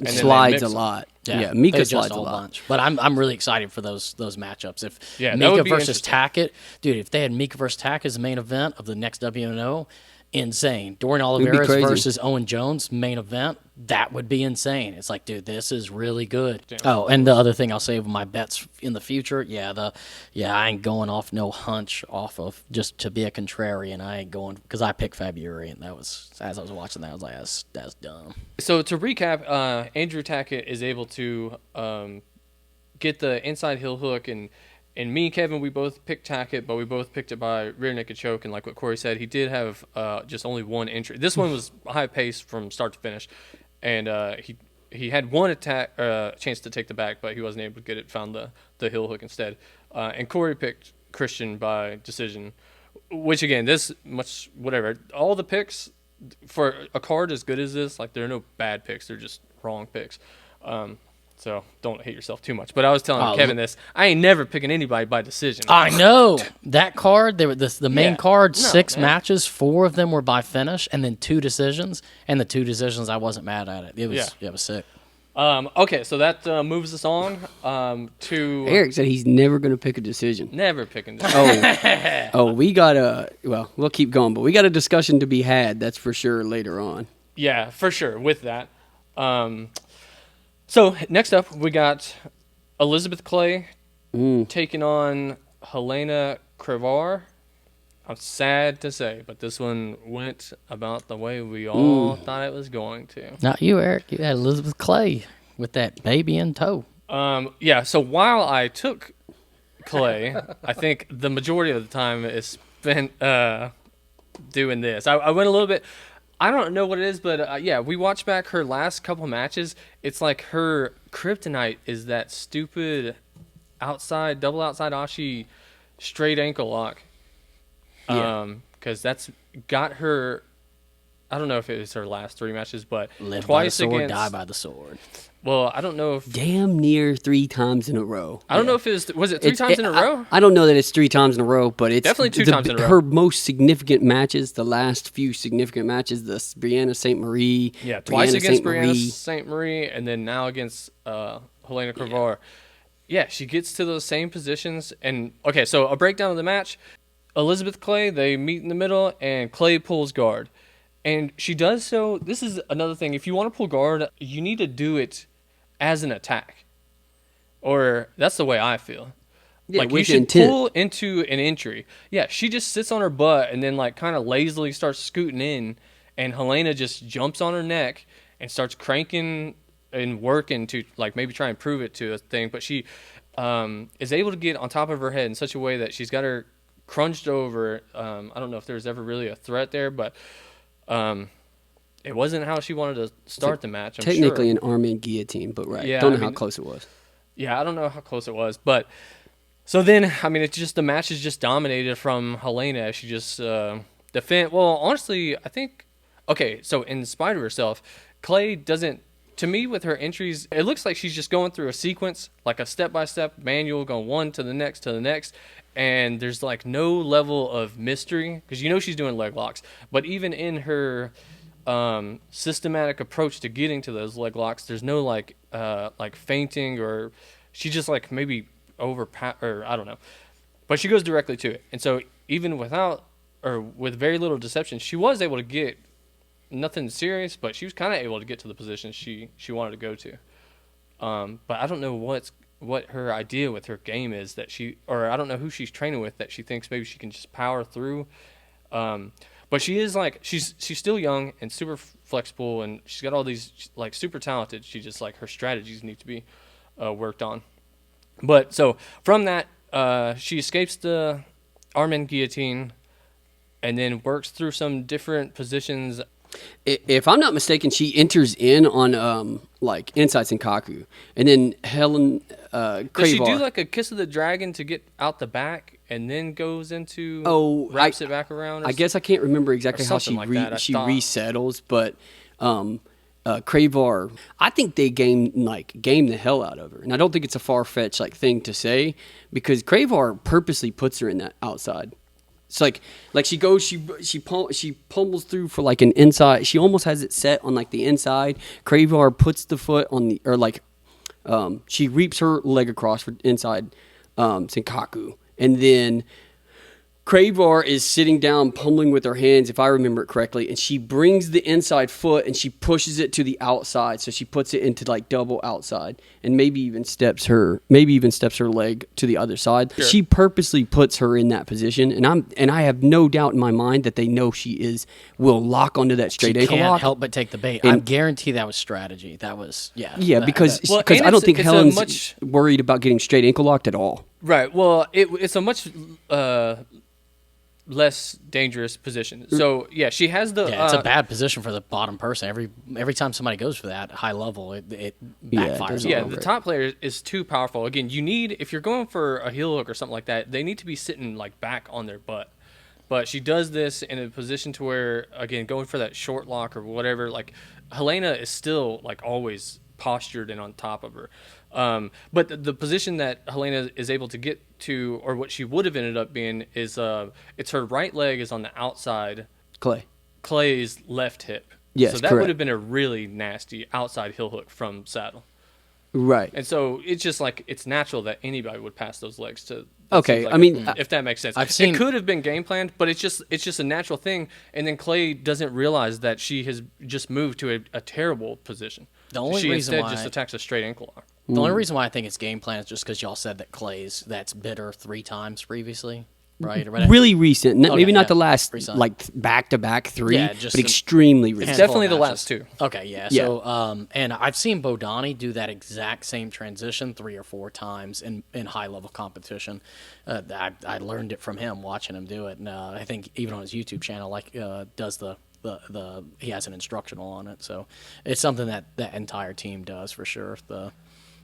slides a lot. Yeah, Mika they slides adjust a lot. bunch. But I'm really excited for those matchups. If Yeah, that Mika would be versus interesting. Tackett, dude, if they had Mika versus Tackett as the main event of the next WNO, insane. Dorian be Oliveras crazy. versus Owen Jones main event, that would be insane. It's like, dude, this is really good. Oh, and the other thing I'll say with my bets in the future, I ain't going off no hunch off of just to be a contrarian. I ain't going because I picked February, and that was as I was watching that, I was like, that's dumb. So to recap, Andrew Tackett is able to get the inside heel hook, and me and Kevin, we both picked Tackett, but we both picked it by rear naked choke. And like what Corey said, he did have just only one entry. This one was high pace from start to finish, and he had one attack chance to take the back, but he wasn't able to get it. Found the heel hook instead. And Corey picked Christian by decision, which again, this much whatever. All the picks for a card as good as this, like there are no bad picks. They're just wrong picks. So don't hate yourself too much. But I was telling Kevin this. I ain't never picking anybody by decision. I know that card. They were the main Yeah. card. No, 6 man. matches, 4 of them were by finish, and then 2 decisions. And the 2 decisions, I wasn't mad at it. It was sick. Okay, so that moves us on to Eric said he's never going to pick a decision. never picking decision. We got we'll keep going, but we got a discussion to be had, that's for sure, later on. Yeah, for sure. With that, so next up we got Elizabeth Clay taking on Helena Crevar. I'm sad to say, but this one went about the way we all thought it was going to. Not you, Eric. You had Elizabeth Clay with that baby in tow. Yeah. So while I took Clay, I think the majority of the time is spent doing this. I went a little bit. I don't know what it is, but we watched back her last couple matches. It's like her kryptonite is that stupid double outside Ashi straight ankle lock. Because that's got her. I don't know if it was her last 3 matches, but Live twice by the sword, against. die by the sword. Well, I don't know if. Damn near 3 times in a row. I don't know if was it 3 times in a row? I don't know that it's 3 times in a row, but it's Definitely 2 times in a row. Her most significant matches, the last few significant matches, the Brianna St. Marie. Yeah, twice against Brianna Marie. St. Marie, and then now against Helena Crevar. Yeah, she gets to those same positions. And okay, so a breakdown of the match. Elizabeth Clay, they meet in the middle, and Clay pulls guard. And she does so. This is another thing. If you want to pull guard, you need to do it as an attack. Or that's the way I feel. Yeah, like you with should intent. pull into an entry. Yeah, she just sits on her butt and then like kind of lazily starts scooting in, and Helena just jumps on her neck and starts cranking and working to like maybe try and prove it to a thing. But she is able to get on top of her head in such a way that she's got her crunched over. I don't know if there's ever really a threat there, but it wasn't how she wanted to start the match. I'm Technically sure. an arm in guillotine, but right. Yeah, Don't know I how mean- close it was. Yeah, I don't know how close it was, but so then I mean, it's just the match is just dominated from Helena. She just defend. Well, honestly, I think okay. So in spite of herself, Clay doesn't to me with her entries, it looks like she's just going through a sequence, like a step-by-step manual, going one to the next to the next, and there's like no level of mystery because she's doing leg locks. But even in her systematic approach to getting to those leg locks, there's no like feinting, or she just like maybe or I don't know, but she goes directly to it. And so even without or with very little deception, she was able to get nothing serious, but she was kind of able to get to the position she wanted to go to. But I don't know what her idea with her game is or I don't know who she's training with that she thinks maybe she can just power through. But she is like she's still young and super flexible, and she's got all these like super talented. She just like her strategies need to be worked on. But so from that, she escapes the arm-in guillotine, and then works through some different positions. If I'm not mistaken, she enters in on like inside Senkaku, and then Helen Cravar. Does she do like a kiss of the dragon to get out the back, and then goes into wraps it back around? I guess I can't remember exactly how she resettles, but Cravar, I think they game the hell out of her, and I don't think it's a far-fetched like thing to say because Cravar purposely puts her in that outside. It's like she goes, she pummels through for like an inside. She almost has it set on like the inside. Cravar puts the foot on she reaps her leg across for inside Senkaku, and then Cravar is sitting down pummeling with her hands, if I remember it correctly, and she brings the inside foot and she pushes it to the outside, so she puts it into like double outside, and maybe even steps her leg to the other side. Sure. She purposely puts her in that position, and I have no doubt in my mind that they know she will lock onto that straight ankle lock. Can't help but take the bait. I guarantee that was strategy. That was because I don't think Helen's worried about getting straight ankle locked at all. Right. Well, it's a much less dangerous position. So she has the. Yeah, it's a bad position for the bottom person. Every time somebody goes for that high level, it backfires. Yeah, the top player is too powerful. Again, if you're going for a heel hook or something like that, they need to be sitting like back on their butt. But she does this in a position to where, again, going for that short lock or whatever, like Helena is still like always postured and on top of her. But the position that Helena is able to get to, or what she would have ended up being, is it's her right leg is on the outside. Clay's left hip. Yes, so that correct. would have been a really nasty outside heel hook from saddle. Right. And so it's just like it's natural that anybody would pass those legs to. Okay, like I mean, if that makes sense, it could have been game planned, but it's just a natural thing. And then Clay doesn't realize that she has just moved to a terrible position. The only she reason instead why just attacks a straight ankle lock. The only reason why I think it's game plan is just because y'all said that that's bitter 3 times previously, right? Really recent. Maybe not the last recent. like back-to-back 3, just but extremely recent. It's definitely the last 2. Okay, yeah. So, and I've seen Bodani do that exact same transition 3 or 4 times in high-level competition. I learned it from him, watching him do it. And I think even on his YouTube channel, does he has an instructional on it. So it's something that entire team does for sure.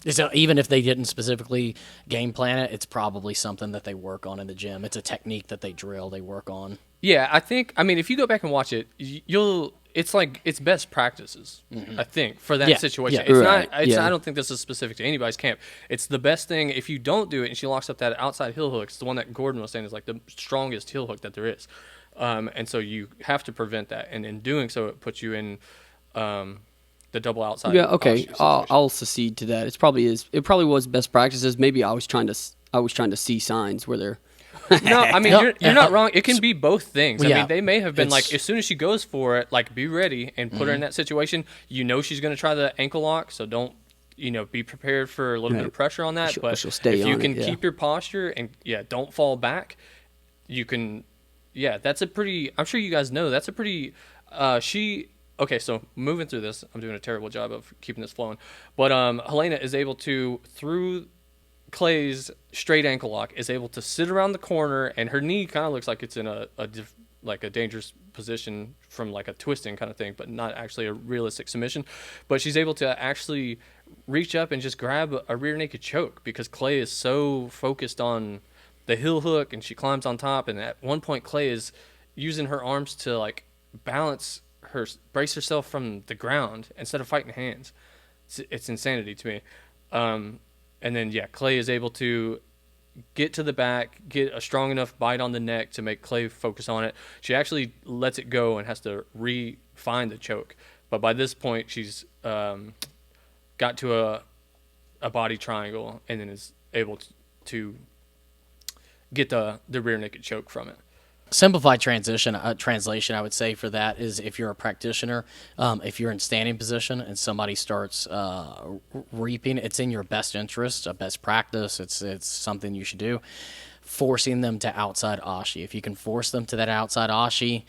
So even if they didn't specifically game plan it, it's probably something that they work on in the gym. It's a technique that they work on. Yeah, I mean, if you go back and watch it, it's best practices, I think, for that situation. I don't think this is specific to anybody's camp. It's the best thing. If you don't do it and she locks up that outside heel hook, it's the one that Gordon was saying is like the strongest heel hook that there is. And so you have to prevent that. And in doing so, it puts you in the double outside. Yeah, okay. I'll secede to that. It probably was best practices. Maybe I was trying to see signs where they're. No, I mean you're not wrong. It can be both things. I mean they may have been like as soon as she goes for it, like be ready and put her in that situation. She's going to try the ankle lock, so don't be prepared for a little bit of pressure on that. But she'll stay if you on can it, keep your posture and don't fall back, you can. Yeah, that's a pretty. I'm sure you guys know that's a pretty. Okay, so moving through this, I'm doing a terrible job of keeping this flowing. But Helena is able to, through Clay's straight ankle lock, is able to sit around the corner, and her knee kind of looks like it's in a dangerous position from like a twisting kind of thing, but not actually a realistic submission. But she's able to actually reach up and just grab a rear naked choke because Clay is so focused on the heel hook, and she climbs on top. And at one point, Clay is using her arms to like brace herself from the ground instead of fighting hands. It's insanity to me. And then yeah, Clay is able to get to the back, get a strong enough bite on the neck to make Clay focus on it. She actually lets it go and has to re-find the choke. But by this point, she's got to a body triangle and then is able to get the rear naked choke from it. Simplified translation, I would say for that is if you're a practitioner, if you're in standing position and somebody starts reaping, it's in your best interest, a best practice. It's something you should do. Forcing them to outside ashi. If you can force them to that outside ashi,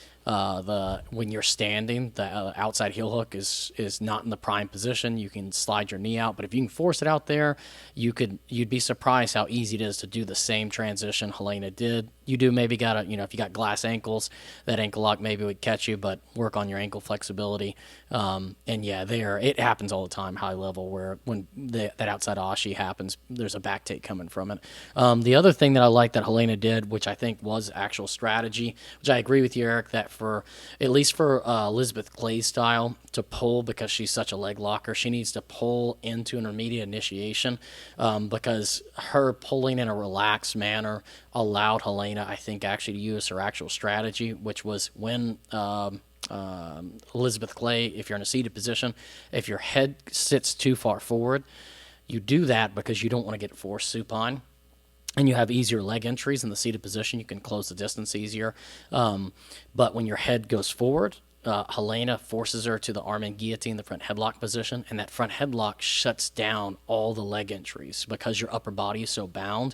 when you're standing, the outside heel hook is not in the prime position. You can slide your knee out, but if you can force it out there, you'd be surprised how easy it is to do the same transition Helena did. You do maybe gotta, if you got glass ankles, that ankle lock maybe would catch you, but work on your ankle flexibility. And yeah, it happens all the time, high level, where when that outside ashi happens, there's a back take coming from it. The other thing that I like that Helena did, which I think was actual strategy, which I agree with you, Eric, that at least for Elizabeth Clay's style to pull, because she's such a leg locker, she needs to pull into an immediate initiation, because her pulling in a relaxed manner allowed Helena, I think, actually to use her actual strategy, which was when Elizabeth Clay, if you're in a seated position, if your head sits too far forward, you do that because you don't want to get forced supine. And you have easier leg entries in the seated position. You can close the distance easier. But when your head goes forward, Helena forces her to the arm and guillotine, the front headlock position, and that front headlock shuts down all the leg entries because your upper body is so bound.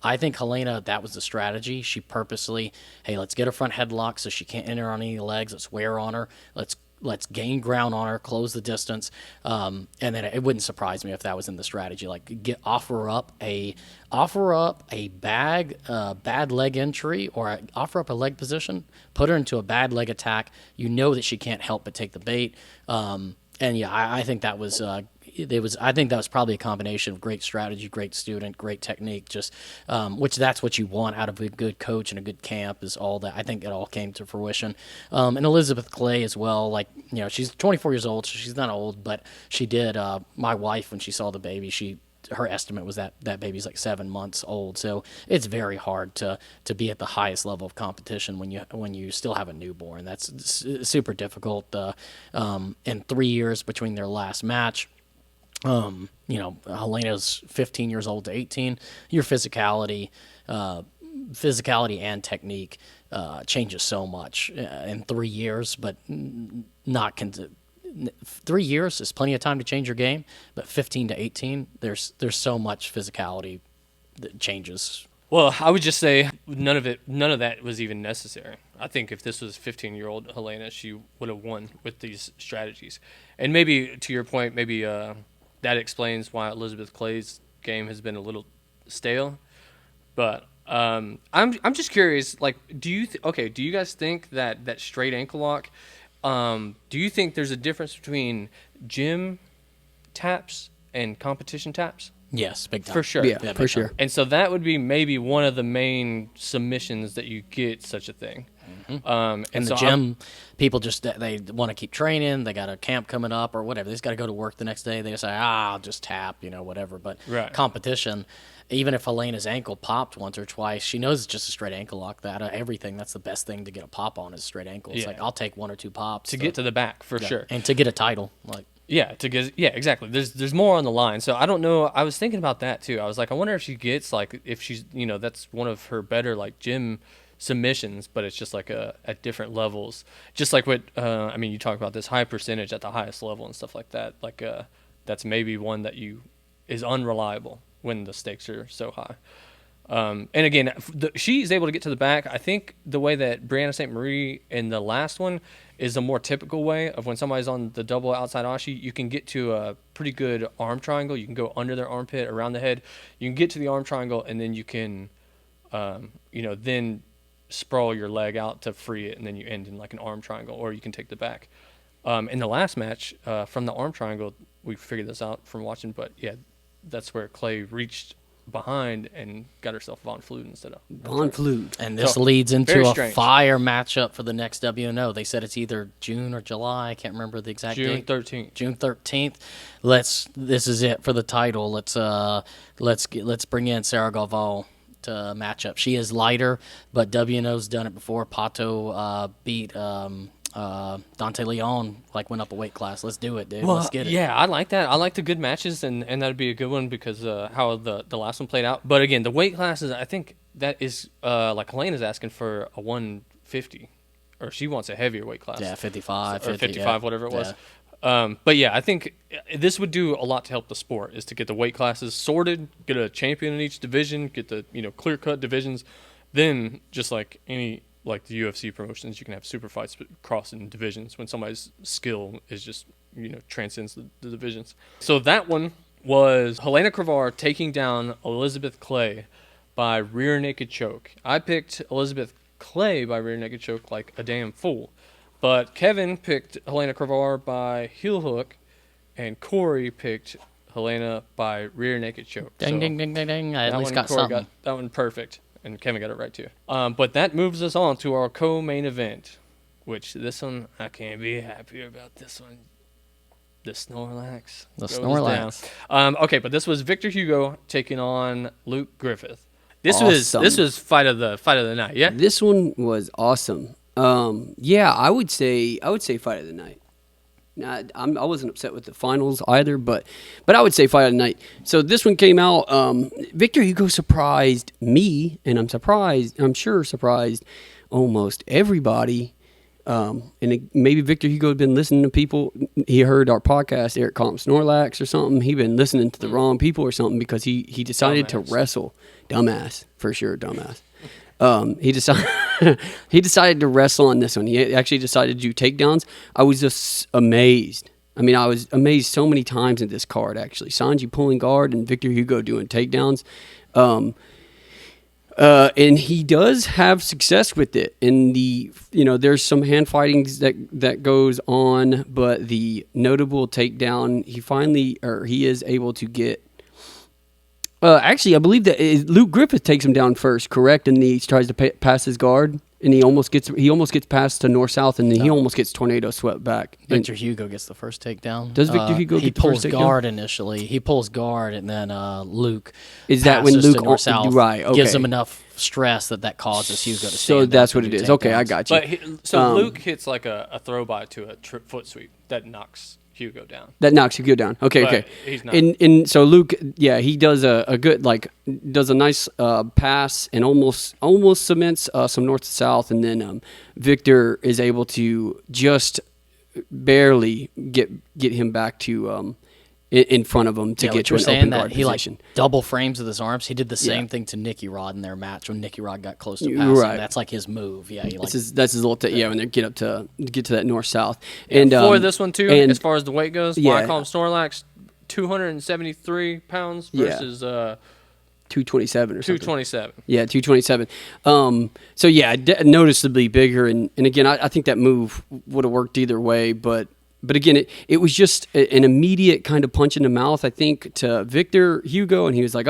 I think Helena, that was the strategy. She purposely, hey, let's get a front headlock so she can't enter on any legs. Let's wear on her. Let's gain ground on her, close the distance, and then it wouldn't surprise me if that was in the strategy. Like offer up a bad leg entry, or offer up a leg position, put her into a bad leg attack. You know that she can't help but take the bait. And yeah, I think that was I think that was probably a combination of great strategy, great student, great technique, just which that's what you want out of a good coach and a good camp, is all that. I think it all came to fruition. And Elizabeth Clay as well, like, she's 24 years old, so she's not old, but she did, my wife, when she saw the baby, her estimate was that baby's like 7 months old. So it's very hard to be at the highest level of competition when you still have a newborn. That's super difficult. In 3 years between their last match, Helena's 15 years old to 18. Your physicality and technique changes so much in 3 years, but not 3 years is plenty of time to change your game, but 15 to 18, there's so much physicality that changes. Well, I would just say none of that was even necessary. I think if this was 15-year-old Helena, she would have won with these strategies. And maybe, to your point, maybe that explains why Elizabeth Clay's game has been a little stale. But I'm just curious, like, do you guys think that straight ankle lock, do you think there's a difference between gym taps and competition taps? Yes, big time. For sure. Yeah, for sure. And so that would be maybe one of the main submissions that you get such a thing. Mm-hmm. In the so gym, people just, they want to keep training. They got a camp coming up or whatever. They just got to go to work the next day. They just say, I'll just tap, whatever. But right. Competition, even if Helena's ankle popped once or twice, she knows it's just a straight ankle lock. That everything, that's the best thing to get a pop on is straight ankle. It's like, I'll take 1 or 2 pops. To get to the back, for sure. And to get a title. Yeah, exactly. There's more on the line. So I don't know. I was thinking about that too. I was like, I wonder if she gets, like, if she's, that's one of her better, like, gym submissions, but it's just like at different levels. Just like what you talk about this high percentage at the highest level and stuff like that. Like that's maybe one that is unreliable when the stakes are so high. And again, she's able to get to the back. I think the way that Brianna St. Marie in the last one is a more typical way of when somebody's on the double outside ashi, you can get to a pretty good arm triangle. You can go under their armpit, around the head. You can get to the arm triangle, and then you can, then sprawl your leg out to free it, and then you end in like an arm triangle, or you can take the back. In the last match, from the arm triangle, we figured this out from watching, but yeah, that's where Clay reached behind and got herself Von Flute instead of Von Flute. And this So, leads into very a strange. fire matchup for the next WNO. They said it's either June or July. I can't remember the exact June date. 13th. June 13th. This is it for the title. Let's bring in Sarah Galval to match up. She is lighter, but WNO's done it before. Pato beat Dante Leon, went up a weight class. Let's do it, dude. Let's get it. Yeah, I like that. I like the good matches, and that'd be a good one because how the last one played out. But again, the weight classes, I think that is like Helena's asking for a 150, or she wants a heavier weight class. Yeah, 55, or 50, 55, whatever it was. Yeah. But yeah, I think this would do a lot to help the sport, is to get the weight classes sorted, get a champion in each division, get the clear cut divisions. Then just like any the UFC promotions, you can have super fights crossing divisions when somebody's skill is just transcends the divisions. So that one was Helena Cravar taking down Elizabeth Clay by rear naked choke. I picked Elizabeth Clay by rear naked choke like a damn fool. But Kevin picked Helena Cravar by heel hook, and Corey picked Helena by rear naked choke. Ding, So ding, ding, ding, ding. I at that least one, got Corey something. got that one perfect, and Kevin got it right too. But that moves us on to our co-main event, which this one I can't be happier about. This one, the Snorlax. The goes Snorlax. down. Okay, but this was Victor Hugo taking on Luke Griffith. This Awesome. was fight of the night. Yeah. This one was awesome. Yeah, I would say fight of the night. Now, I wasn't upset with the finals either, but I would say fight of the night. So this one came out. Victor Hugo surprised me, and I'm sure surprised almost everybody. Maybe Victor Hugo had been listening to people. He heard our podcast, Eric called him Snorlax or something. He'd been listening to the wrong people or something because he decided to wrestle. Dumbass, for sure, dumbass. He decided to wrestle on this one. He actually decided to do takedowns. I was just amazed. I mean, I was amazed so many times in this card, actually. Sanji pulling guard and Victor Hugo doing takedowns. And he does have success with it. In there's some hand fightings that goes on, but the notable takedown, he is able to get. Actually, I believe that Luke Griffith takes him down first, correct? And he tries to pass his guard, and he almost gets past to north-south, and then he almost gets tornado swept back. Victor Hugo gets the first takedown. Does Victor Hugo get the first takedown? He pulls guard initially. He pulls guard, and then Luke is that when passes Luke to north-south, right? Okay. gives him enough stress that causes Hugo to stand So up that's and what it do is. Okay, I takedowns. got you. But Luke hits like a throw by to a foot sweep that knocks Hugo down. That knocks Hugo down. Okay, But okay. he's not. And so Luke, yeah, he does a good does a nice pass and almost cements some north to south, and then Victor is able to just barely get him back to in front of him to get to you're an saying open that guard he position. double frames with his arms. He did the same Yeah. thing to Nicky Rod in their match when Nicky Rod got close to You're passing. right. That's like his move. Yeah, he That's his little when they get to that north south. And And for this one too, and- as far as the weight goes, why I Yeah. call him Snorlax, 273 pounds Yeah. versus 227 or something. 227. Yeah, 227. So yeah, noticeably bigger, and again, I think that move would have worked either way, but again, it was just an immediate kind of punch in the mouth, I think, to Victor Hugo, and he was like,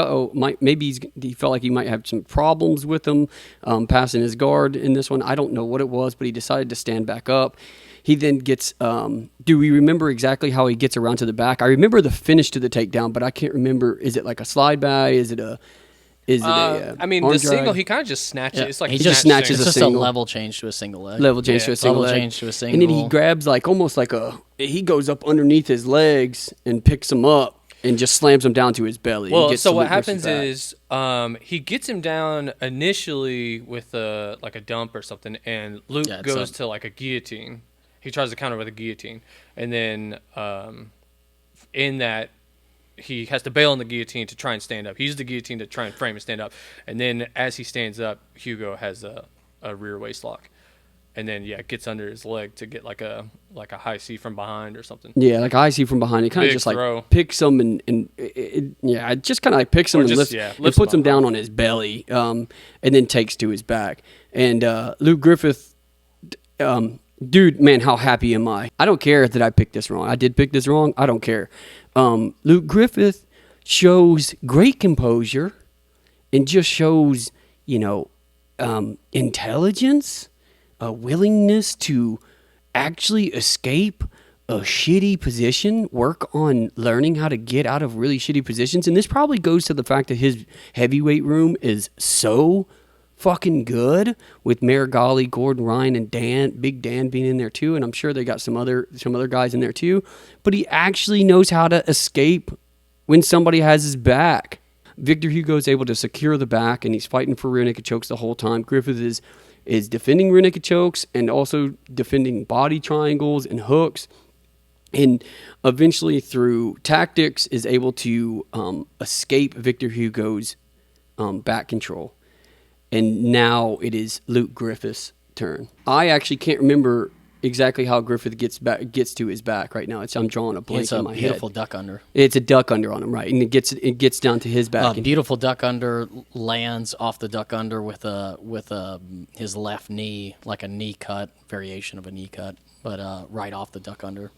maybe he felt like he might have some problems with him passing his guard in this one. I don't know what it was, but he decided to stand back up. He then gets, do we remember exactly how he gets around to the back? I remember the finish to the takedown, but I can't remember. Is it like a slide by? Is it a I mean, arm the single, drag? he kind of just snatches. Yeah. It's like he snatch just snatches thing. It's a just single. a level change to a single leg. level change to a single level leg. change to a single. And then he grabs almost like he goes up underneath his legs and picks him up and just slams him down to his belly. Well, He gets so to what Luke Griffith's happens back. is he gets him down initially with a dump or something, and Luke Yeah, it's goes to like a guillotine. He tries to counter with a guillotine, and then in that he has to bail on the guillotine to try and stand up. He uses the guillotine to try and frame and stand up, and then as he stands up, Hugo has a rear waist lock, and then gets under his leg to get like a high C from behind or something. Yeah, like I see from behind. He kind of Big just throw. like picks him and it just kind of like picks him Or and just, lifts and lifts puts him him down on his belly, and then takes to his back. And Luke Griffith, dude, man, how happy am I? I don't care that I picked this wrong. I did pick this wrong. I don't care. Luke Griffith shows great composure and just shows, intelligence, a willingness to actually escape a shitty position, work on learning how to get out of really shitty positions. And this probably goes to the fact that his heavyweight room is so fucking good, with Marigali, Gordon Ryan, and Big Dan being in there too. And I'm sure they got some other guys in there too. But he actually knows how to escape when somebody has his back. Victor Hugo is able to secure the back, and he's fighting for rear naked chokes the whole time. Griffith is defending rear naked chokes and also defending body triangles and hooks. And eventually, through tactics, is able to escape Victor Hugo's back control. And now it is Luke Griffith's turn. I actually can't remember exactly how Griffith gets to his back right now. I'm drawing a blank in my head. It's a beautiful duck under. It's a duck under on him, right? And it gets down to his back. Beautiful duck under, lands off the duck under with his left knee, like a knee cut, variation of a knee cut, but right off the duck under.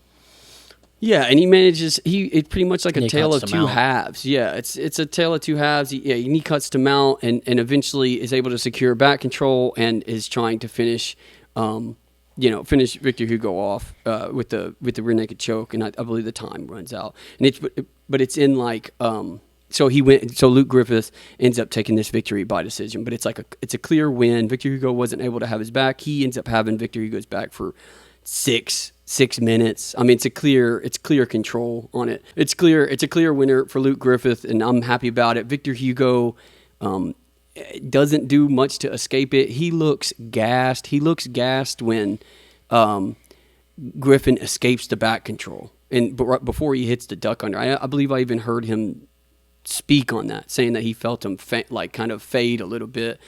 Yeah, and he manages. It's pretty much like a tale of two mount. halves. Yeah, it's a tale of two halves. He knee cuts to mount, and eventually is able to secure back control and is trying to finish Victor Hugo off with the rear naked choke. And I believe the time runs out. And it's in like so Luke Griffith ends up taking this victory by decision. But it's a clear win. Victor Hugo wasn't able to have his back. He ends up having Victor Hugo's back for six minutes. I mean, it's clear control on it. It's a clear winner for Luke Griffith, and I'm happy about it. Victor Hugo doesn't do much to escape it. He looks gassed. He looks gassed when Griffin escapes the back control, but right before he hits the duck under. I believe I even heard him speak on that, saying that he felt him kind of fade a little bit.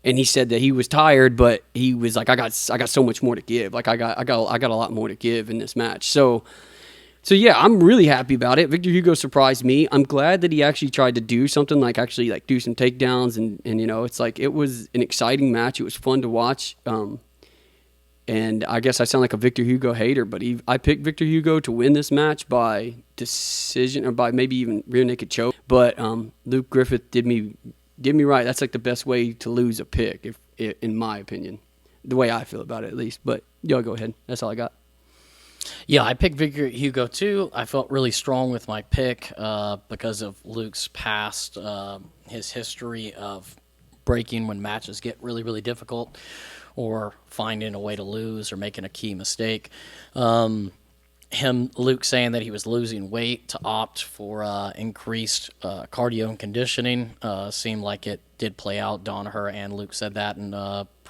And he said that he was tired, but he was like, I got so much more to give. Like I got a lot more to give in this match. So yeah, I'm really happy about it. Victor Hugo surprised me. I'm glad that he actually tried to do something like do some takedowns and it's like, it was an exciting match. It was fun to watch. And I guess I sound like a Victor Hugo hater, but I picked Victor Hugo to win this match by decision or by maybe even rear naked choke. But Luke Griffith did me right. That's like the best way to lose a pick, in my opinion, the way I feel about it at least. But y'all go ahead. That's all I got. Yeah, I picked Victor Hugo too. I felt really strong with my pick because of Luke's past, his history of breaking when matches get really, really difficult, or finding a way to lose or making a key mistake. Luke saying that he was losing weight to opt for increased cardio and conditioning seemed like it did play out. Danaher and Luke said that in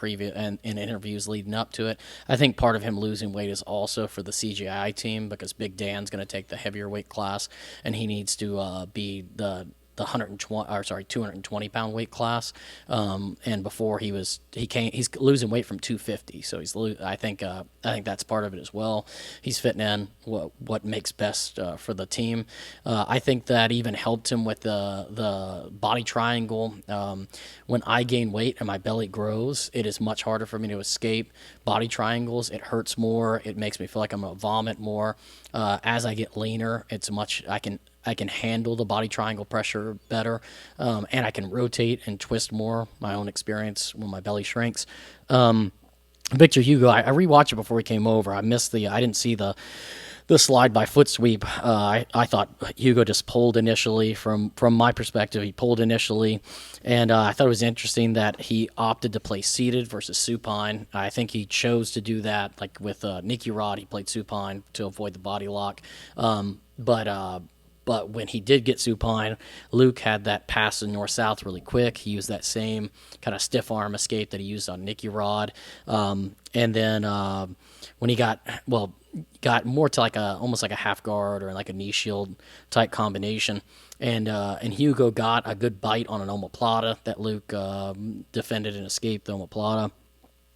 in interviews leading up to it. I think part of him losing weight is also for the CGI team, because Big Dan's going to take the heavier weight class, and he needs to be the 220 pound weight class, and before he's losing weight from 250, so I think that's part of it as well. He's fitting in what makes best for the team. I think that even helped him with the body triangle. When I gain weight and my belly grows, it is much harder for me to escape body triangles. It hurts more. It makes me feel like I'm gonna vomit more. As I get leaner, I can handle the body triangle pressure better, and I can rotate and twist more. My own experience when my belly shrinks. Victor Hugo, I rewatched it before he came over. I didn't see the slide by foot sweep. I thought Hugo just pulled initially. From my perspective, he pulled initially, and I thought it was interesting that he opted to play seated versus supine. I think he chose to do that, like with Nicky Rod, he played supine to avoid the body lock. But when he did get supine, Luke had that pass in north-south really quick. He used that same kind of stiff arm escape that he used on Nicky Rod. And then when he got more to almost like a half guard or like a knee shield type combination. And Hugo got a good bite on an omoplata that Luke defended and escaped the omoplata.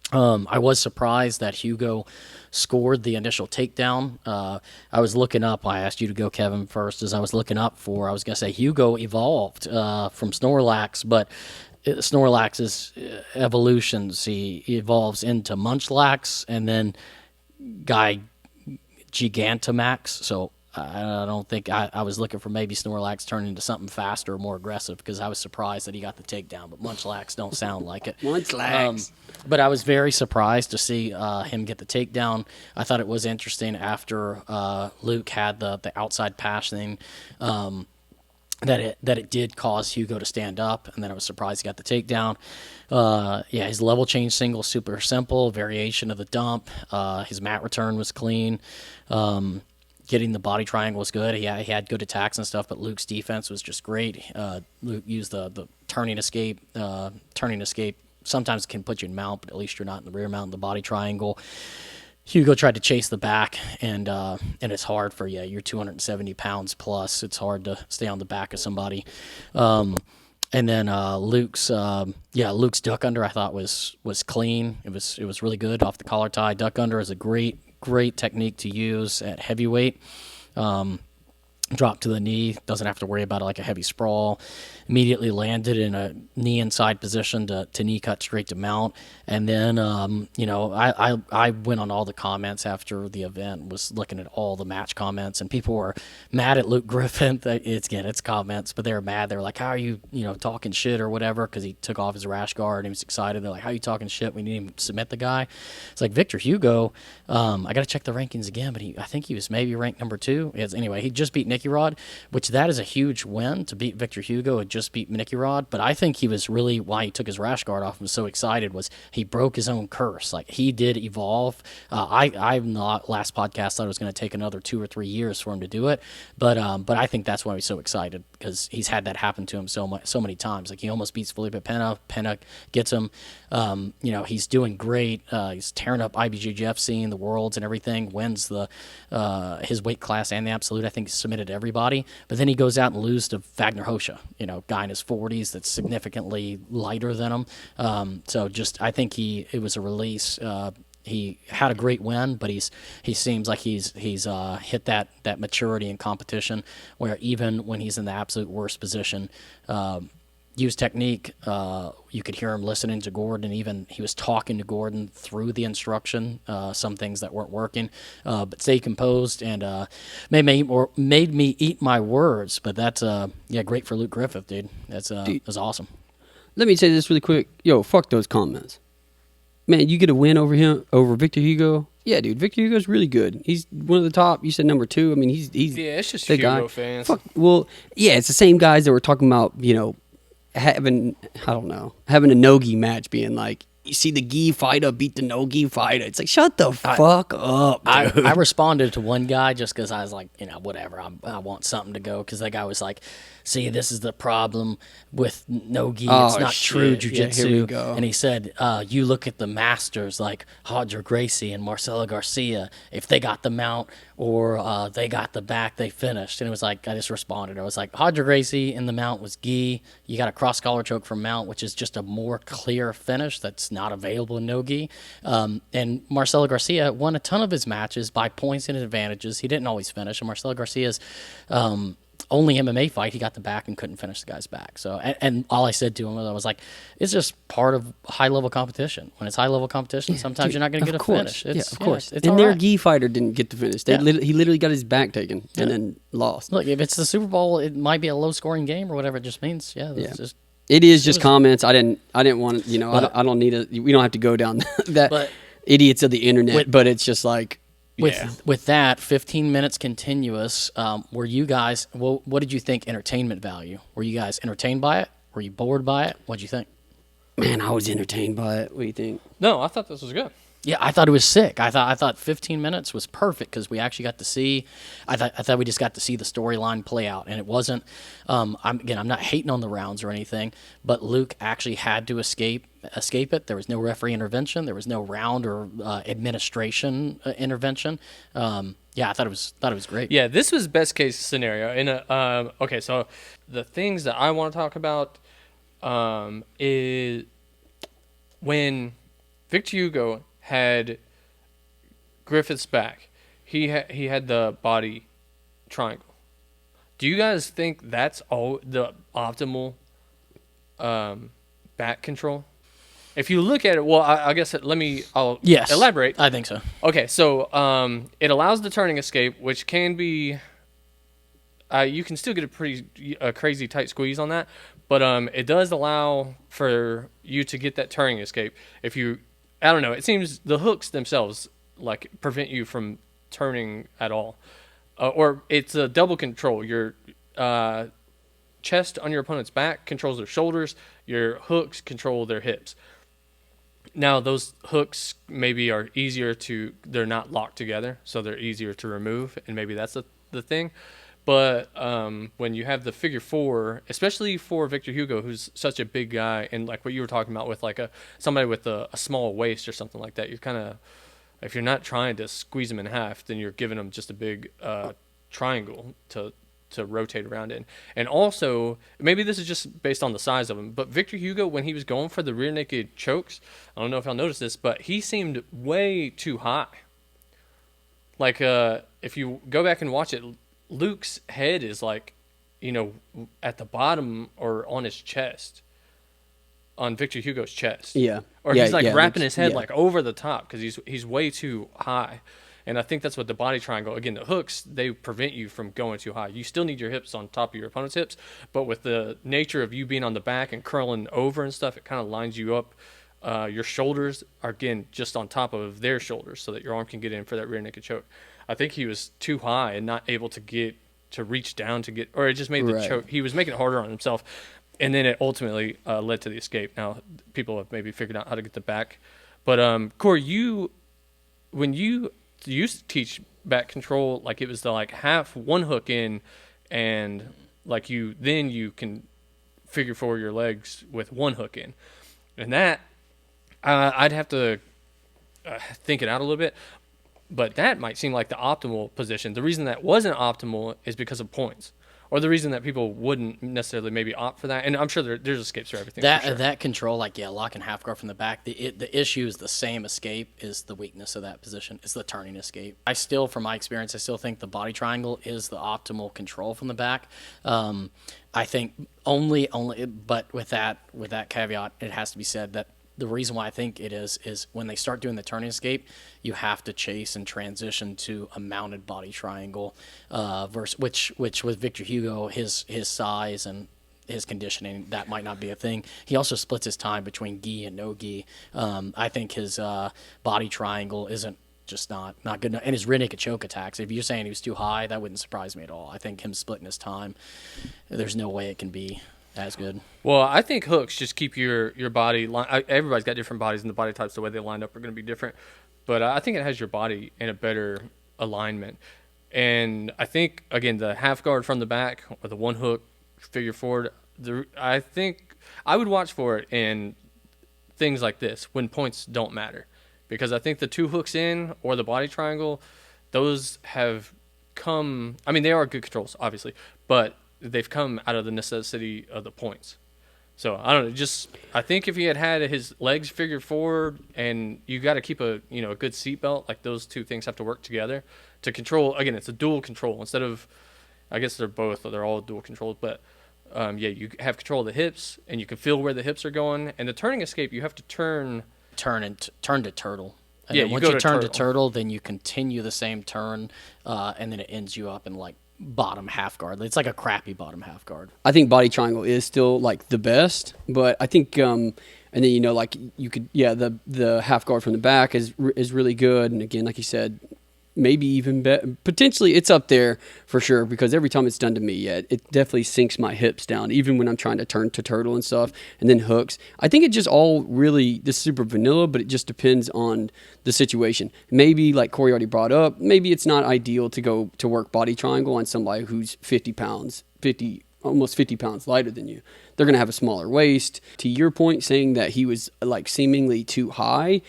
I was surprised that Hugo scored the initial takedown. I was looking up. I asked you to go, Kevin, first. As I was looking up I was going to say Hugo evolved from Snorlax, but Snorlax's evolutions, he evolves into Munchlax and then Gigantamax. So I don't think I was looking for maybe Snorlax turning into something faster or more aggressive because I was surprised that he got the takedown. But Munchlax don't sound like it. Munchlax. But I was very surprised to see him get the takedown. I thought it was interesting after Luke had the outside pass thing. That it did cause Hugo to stand up, and then I was surprised he got the takedown. His level change single super simple, variation of the dump. His mat return was clean. Getting the body triangle was good. He had good attacks and stuff, but Luke's defense was just great. Luke used the turning escape. Turning escape sometimes can put you in mount, but at least you're not in the rear mount. The body triangle. Hugo tried to chase the back, and it's hard for you. You're 270 pounds plus. It's hard to stay on the back of somebody. And then Luke's duck under I thought was clean. It was really good off the collar tie. Duck under is a great technique to use at heavyweight. Drop to the knee, doesn't have to worry about it like a heavy sprawl. Immediately landed in a knee inside position to knee cut straight to mount. And then, I went on all the comments after the event, was looking at all the match comments, and people were mad at Luke Griffin. It's comments, but they were mad. They were like, how are you, talking shit or whatever, because he took off his rash guard and he was excited. They're like, how are you talking shit? We need to submit the guy. It's like Victor Hugo, I got to check the rankings again, but I think he was maybe ranked number 2. Anyway, he just beat Nicky Rod, which that is a huge win to beat Victor Hugo and just beat Nicky Rod. But I think he was really, why he took his rash guard off and was so excited, was he broke his own curse. Like, he did evolve. I'm not, last podcast thought it was going to take another 2 or 3 years for him to do it, but I think that's why he's so excited, because he's had that happen to him so many times. Like, he almost beats Felipe Pena gets him. He's doing great. He's tearing up IBJJF scene, the worlds and everything, wins his weight class and the absolute. I think he submitted everybody. But then he goes out and loses to Wagner Hosha, guy in his 40s that's significantly lighter than him. I think it was a release. He had a great win, but he seems like he's hit that maturity in competition where even when he's in the absolute worst position, use technique. You could hear him listening to Gordon. Even he was talking to Gordon through the instruction. Some things that weren't working, but stay composed and made me eat my words. But that's great for Luke Griffith, dude. That's awesome. Let me say this really quick. Yo, fuck those comments. Man, you get a win over Victor Hugo. Yeah, dude, Victor Hugo's really good. He's one of the top. You said number 2. I mean, he's it's just the Hugo guy. fans. It's the same guys that were talking about, having a no-gi match being like, you see the gi fighter beat the no-gi fighter. It's like, shut the fuck up, dude. I responded to one guy just because I was like, whatever. I want something to go, because that guy was like, see, this is the problem with no-gi. It's not true jiu-jitsu. Yeah, here we go. And he said, you look at the masters like Roger Gracie and Marcelo Garcia. If they got the mount or they got the back, they finished. And it was like, I just responded. I was like, Roger Gracie in the mount was gi. You got a cross-collar choke from mount, which is just a more clear finish that's not available in no-gi. And Marcelo Garcia won a ton of his matches by points and advantages. He didn't always finish. And Marcelo Garcia's only MMA fight, he got the back and couldn't finish the guy's back. So, and all I said to him was, I was like, it's just part of high-level competition. When it's high-level competition, sometimes you're not going to get a finish. Of course. It's and their their gi fighter didn't get the finish. He literally got his back taken and then lost. Look, if it's the Super Bowl, it might be a low-scoring game or whatever. It just means, just... It is just comments. I didn't want to, I don't need we don't have to go down that idiots of the internet, but it's just like, With that, 15 minutes continuous, were you guys, what did you think entertainment value? Were you guys entertained by it? Were you bored by it? What'd you think? Man, I was entertained by it. What do you think? No, I thought this was good. Yeah, I thought it was sick. I thought 15 minutes was perfect because we actually got to see. I thought we just got to see the storyline play out, and it wasn't. I'm not hating on the rounds or anything, but Luke actually had to escape it. There was no referee intervention. There was no round or administration intervention. I thought it was great. Yeah, this was best case scenario. Okay, so the things that I want to talk about is when Victor Hugo had Griffith's back. He had the body triangle. Do you guys think that's all the optimal back control? If you look at it, well, I guess I'll elaborate. I think so. Okay, so it allows the turning escape, which can be you can still get a crazy tight squeeze on that, but it does allow for you to get that turning escape. If you, I don't know, it seems the hooks themselves like prevent you from turning at all, or it's a double control. Your chest on your opponent's back controls their shoulders. Your hooks control their hips. Now those hooks maybe are easier to, they're not locked together, so they're easier to remove, and maybe that's the thing. But when you have the figure four, especially for Victor Hugo, who's such a big guy, and like what you were talking about with like somebody with a small waist or something like that, you're kind of, if you're not trying to squeeze them in half, then you're giving them just a big triangle to rotate around in. And also, maybe this is just based on the size of him, but Victor Hugo, when he was going for the rear naked chokes, I don't know if y'all noticed this, but he seemed way too high. Like, if you go back and watch it, Luke's head is like, at the bottom or on his chest, on Victor Hugo's chest. Yeah. Or yeah, he's like yeah, wrapping his head yeah. like over the top because he's way too high. And I think that's what the body triangle, again, the hooks, they prevent you from going too high. You still need your hips on top of your opponent's hips, but with the nature of you being on the back and curling over and stuff, it kind of lines you up. Your shoulders are, again, just on top of their shoulders so that your arm can get in for that rear naked choke. I think he was too high and not able to reach down to get, or it just made the choke. He was making it harder on himself. And then it ultimately led to the escape. Now, people have maybe figured out how to get the back. But, Corey, when you used to teach back control, like it was the like half one hook in, and like you can figure forward your legs with one hook in. And that, I'd have to think it out a little bit. But that might seem like the optimal position. The reason that wasn't optimal is because of points, or the reason that people wouldn't necessarily maybe opt for that. And I'm sure there's escapes for everything. That control, like lock and half guard from the back. The issue is the same escape is the weakness of that position. It's the turning escape. From my experience, I still think the body triangle is the optimal control from the back. I think only, but with that caveat, it has to be said that the reason why I think it is when they start doing the turning escape, you have to chase and transition to a mounted body triangle, which with Victor Hugo, his size and his conditioning, that might not be a thing. He also splits his time between gi and no gi. I think his body triangle isn't just not good enough. And his rear naked choke attacks, if you're saying he was too high, that wouldn't surprise me at all. I think him splitting his time, there's no way it can be as good. Well, I think hooks just keep your body. Everybody's got different bodies, and the body types, the way they line up, are going to be different. But I think it has your body in a better alignment. And I think, again, the half guard from the back or the one hook figure forward, I think I would watch for it in things like this when points don't matter. Because I think the two hooks in or the body triangle, those have come. I mean, they are good controls, obviously, but they've come out of the necessity of the points. So I don't know. I think if he had his legs figured forward, and you got to keep a good seatbelt, like those two things have to work together to control. Again, it's a dual control instead of, I guess they're all dual controlled, but you have control of the hips, and you can feel where the hips are going. And the turning escape, you have to turn to turtle. And then once you turn to turtle, then you continue the same turn, and then it ends you up in like bottom half guard. It's like a crappy bottom half guard. I think body triangle is still like the best, but I think and then like you could the half guard from the back is really good, and again, like you said, maybe even potentially it's up there for sure, because every time it's done to me, it definitely sinks my hips down, even when I'm trying to turn to turtle and stuff, and then hooks. I think it just all really, this is super vanilla, but it just depends on the situation. Maybe, like Corey already brought up, maybe it's not ideal to go to work body triangle on somebody who's almost 50 pounds lighter than you. They're going to have a smaller waist. To your point, saying that he was like seemingly too high,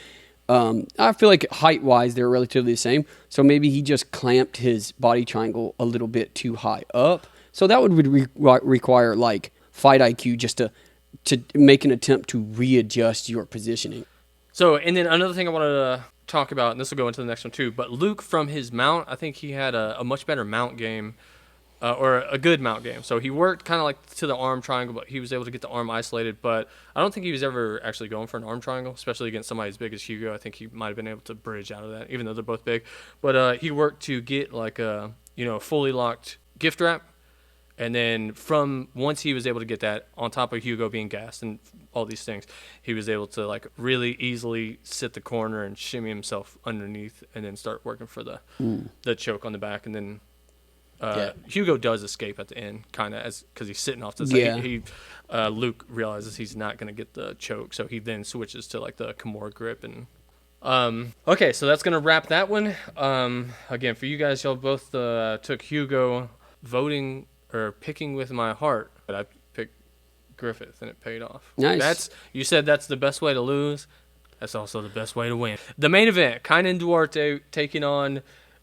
I feel like height-wise, they're relatively the same. So maybe he just clamped his body triangle a little bit too high up. So that would require like fight IQ just to make an attempt to readjust your positioning. So, and then another thing I wanted to talk about, and this will go into the next one too, but Luke, from his mount, I think he had a much better mount game, or a good mount game. So he worked kind of like to the arm triangle, but he was able to get the arm isolated. But I don't think he was ever actually going for an arm triangle, especially against somebody as big as Hugo. I think he might have been able to bridge out of that, even though they're both big. But he worked to get like a fully locked gift wrap And then from once he was able to get that on top of Hugo being gassed and all these things, he was able to like really easily sit the corner and shimmy himself underneath and then start working for the choke on the back. And then Hugo does escape at the end, kind of because he's sitting off to the side. Luke realizes he's not going to get the choke, so he then switches to like the Kimura grip. And okay, so that's going to wrap that one. Again, for you guys, y'all both took Hugo. Voting or picking with my heart, but I picked Griffith, and it paid off. Nice. You said that's the best way to lose. That's also the best way to win. The main event, Kaynan Duarte taking on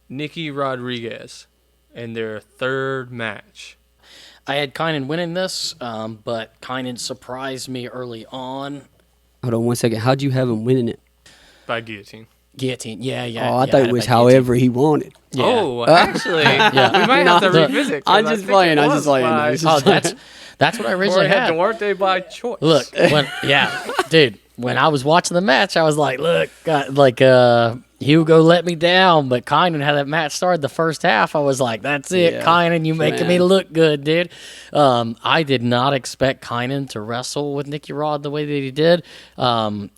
Nicky Rodriguez in their third match. I had Kaynan winning this, but Kaynan surprised me early on. Hold on one second. How'd you have him winning it? By guillotine. Guillotine, yeah. Oh, I thought it was however he wanted. Yeah. Oh, actually, we might have to revisit. I'm just playing. That's what I originally had. Duarte by choice. Look, dude, when I was watching the match, I was like, look, Hugo let me down, but Kaynan had that match started the first half. I was like, that's it, Kaynan, you making me look good, dude. I did not expect Kaynan to wrestle with Nicky Rod the way that he did.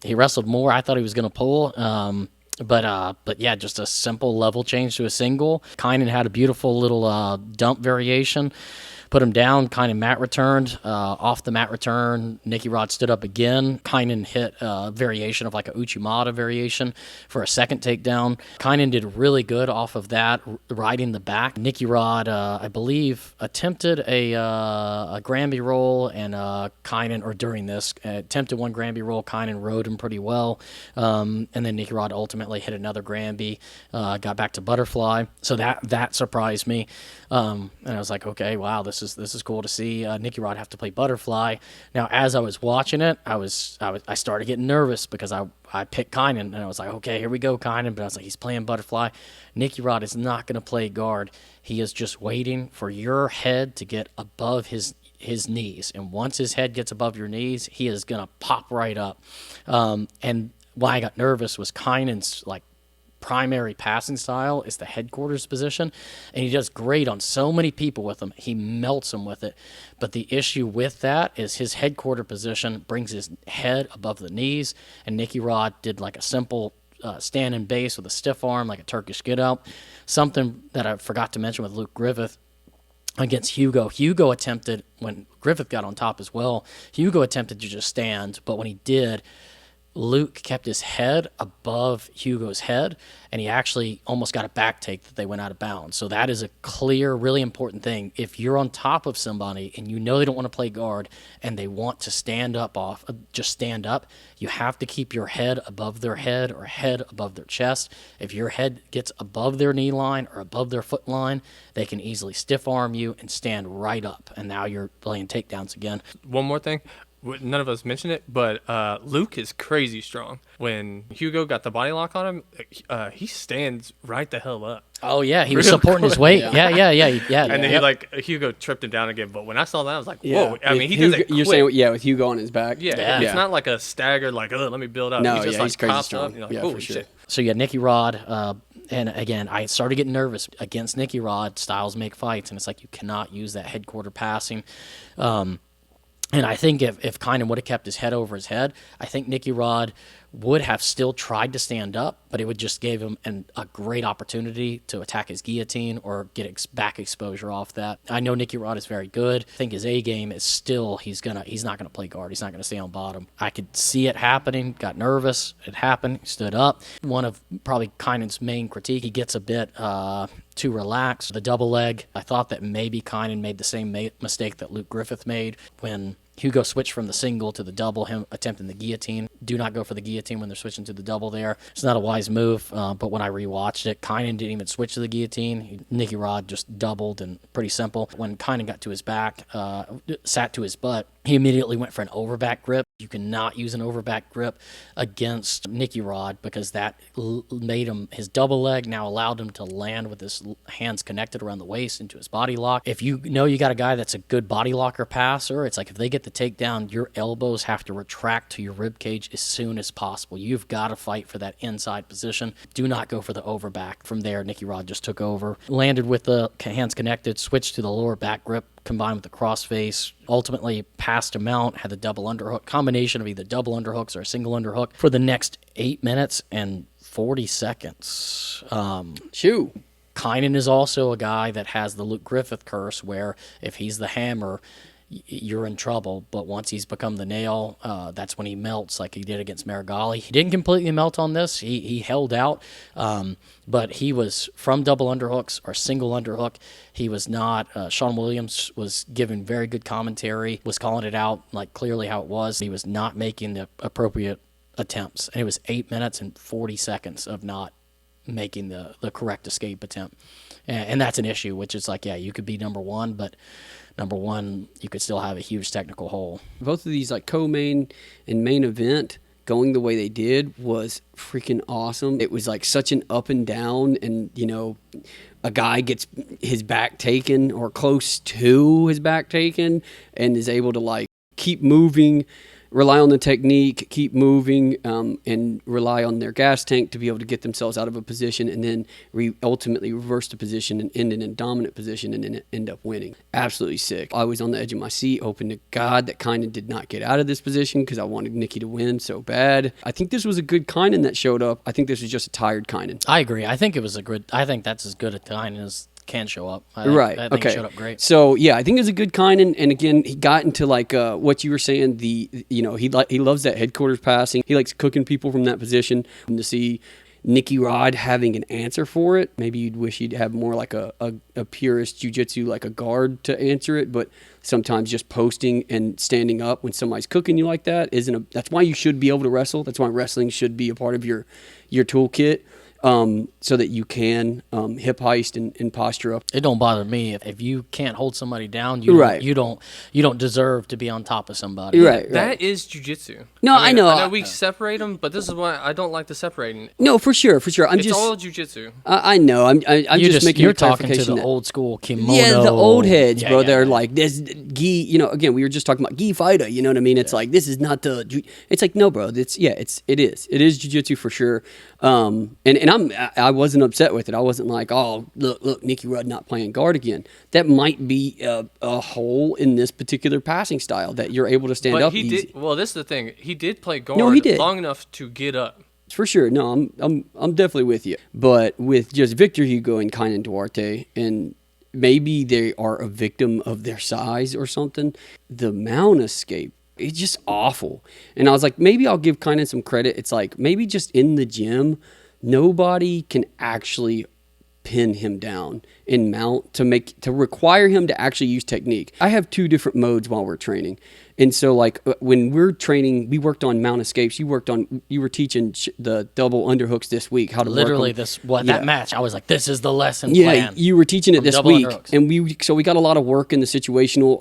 He wrestled more. I thought he was going to pull. But yeah, just a simple level change to a single. Kaynan had a beautiful little dump variation. Put him down. Kaynan mat returned. Off the mat return, Nicky Rod stood up again. Kaynan hit a variation of like a Uchimata variation for a second takedown. Kaynan did really good off of that, riding the back. Nicky Rod, I believe, attempted a Granby roll, and Kaynan, or during this, attempted one Granby roll. Kaynan rode him pretty well. And then Nicky Rod ultimately hit another Granby, got back to butterfly. So that surprised me. And I was like, okay, wow, this is cool to see Nicky Rod have to play butterfly. Now, as I was watching it, I started getting nervous because I picked Kaynan, and I was like, okay, here we go, Kaynan. But I was like, he's playing butterfly. Nicky Rod is not going to play guard. He is just waiting for your head to get above his knees, and once his head gets above your knees, he is going to pop right up. And why I got nervous was Kainan's like primary passing style is the headquarters position, and he does great on so many people with them. He melts them with it. But the issue with that is his headquarter position brings his head above the knees, and Nicky Rod did like a simple stand in base with a stiff arm, like a Turkish get out. Something that I forgot to mention with Luke Griffith against Hugo. Hugo attempted, when Griffith got on top as well, Hugo attempted to just stand, but when he did, Luke kept his head above Hugo's head, and he actually almost got a back take that they went out of bounds. So that is a clear, really important thing. If you're on top of somebody and you know they don't want to play guard and they want to stand up just stand up, you have to keep your head above their head or head above their chest. If your head gets above their knee line or above their foot line, they can easily stiff arm you and stand right up, and now you're playing takedowns again. One more thing. None of us mentioned it, but Luke is crazy strong. When Hugo got the body lock on him, he stands right the hell up. Oh, yeah. He was supporting his weight. Yeah. And then Hugo tripped him down again. But when I saw that, I was like, whoa. I mean, he does it quick. You're saying, with Hugo on his back? Yeah. It's not like a staggered, like, let me build up. No, he's crazy strong. Up, for sure. Shit. So, Nicky Rod, and again, I started getting nervous against Nicky Rod. Styles make fights, and it's like you cannot use that headquarter passing. And I think if Kaynan would have kept his head over his head, I think Nicky Rod would have still tried to stand up, but it would just give him a great opportunity to attack his guillotine or get back exposure off that. I know Nicky Rod is very good. I think his A game is still he's not gonna play guard. He's not gonna stay on bottom. I could see it happening. Got nervous. It happened. Stood up. One of probably Kainan's main critique. He gets a bit too relaxed. The double leg. I thought that maybe Kaynan made the same mistake that Luke Griffith made when Hugo switched from the single to the double, him attempting the guillotine. Do not go for the guillotine when they're switching to the double there. It's not a wise move, but when I rewatched it, Kaynan didn't even switch to the guillotine. Nicky Rod just doubled, and pretty simple. When Kaynan got to his back, sat to his butt, he immediately went for an overback grip. You cannot use an overback grip against Nicky Rod because that made him, his double leg now allowed him to land with his hands connected around the waist into his body lock. If you know you got a guy that's a good body locker passer, it's like if they get the takedown, your elbows have to retract to your rib cage as soon as possible. You've got to fight for that inside position. Do not go for the overback. From there, Nicky Rod just took over, landed with the hands connected, switched to the lower back grip. combined with the crossface, ultimately passed him out, had the double underhook, combination of either double underhooks or a single underhook for the next 8 minutes and 40 seconds. Shoo. Kynan is also a guy that has the Luke Griffith curse, where if he's the hammer, you're in trouble. But once he's become the nail, that's when he melts, like he did against Marigali. He didn't completely melt on this. He held out, but he was from double underhooks or single underhook. He was not. Sean Williams was giving very good commentary, was calling it out like clearly how it was. He was not making the appropriate attempts, and it was 8 minutes and 40 seconds of not making the correct escape attempt. And that's an issue, which is like, yeah, you could be number one, but number one, you could still have a huge technical hole. Both of these, like co-main and main event, going the way they did was freaking awesome. It was like such an up and down, and a guy gets his back taken or close to his back taken and is able to like keep moving, rely on the technique, keep moving, and rely on their gas tank to be able to get themselves out of a position, and then ultimately reverse the position and end in a dominant position and then end up winning. Absolutely sick. I was on the edge of my seat, hoping to God that Kynan did not get out of this position because I wanted Nikki to win so bad. I think this was a good Kynan that showed up. I think this was just a tired Kynan. I agree. I think that's as good a Kynan as can show up. I think okay. He showed up great. So yeah, I think it was a good Kynan, and again, he got into like what you were saying. He loves that headquarters passing. He likes cooking people from that position. And to see Nicky Rod having an answer for it, maybe you'd wish he'd have more like a purist jiu-jitsu, like a guard to answer it. But sometimes just posting and standing up when somebody's cooking you like that that's why you should be able to wrestle. That's why wrestling should be a part of your toolkit. So that you can hip heist and posture up. It don't bother me if you can't hold somebody down. You don't deserve to be on top of somebody. Right. That is jiu-jitsu. No, I know. We separate them, but this is why I don't like the separating. No, for sure. It's all jiu-jitsu. I know. I'm just making you're a talking to clarification the that, old school kimono. Yeah, the old heads, bro. They're yeah. like this gi. Again, we were just talking about gi fighter. You know what I mean? It's like this is not the. It's like no, bro. It is jiu-jitsu for sure. I wasn't upset with it. I wasn't like, oh, look, Nicky Rudd not playing guard again. That might be a hole in this particular passing style that you're able to stand up easy. Well, this is the thing. He did play guard long enough to get up. For sure. No, I'm definitely with you. But with just Victor Hugo and Kynan Duarte, and maybe they are a victim of their size or something, the mount escape, it's just awful. And I was like, maybe I'll give Kynan some credit. It's like maybe just in the gym, nobody can actually pin him down in mount to require him to actually use technique. I have two different modes while we're training. And so like when we're training, we worked on mount escapes. You were teaching the double underhooks this week, how to literally work that match. I was like, this is the lesson plan. You were teaching it this week. Underhooks. And we got a lot of work in the situational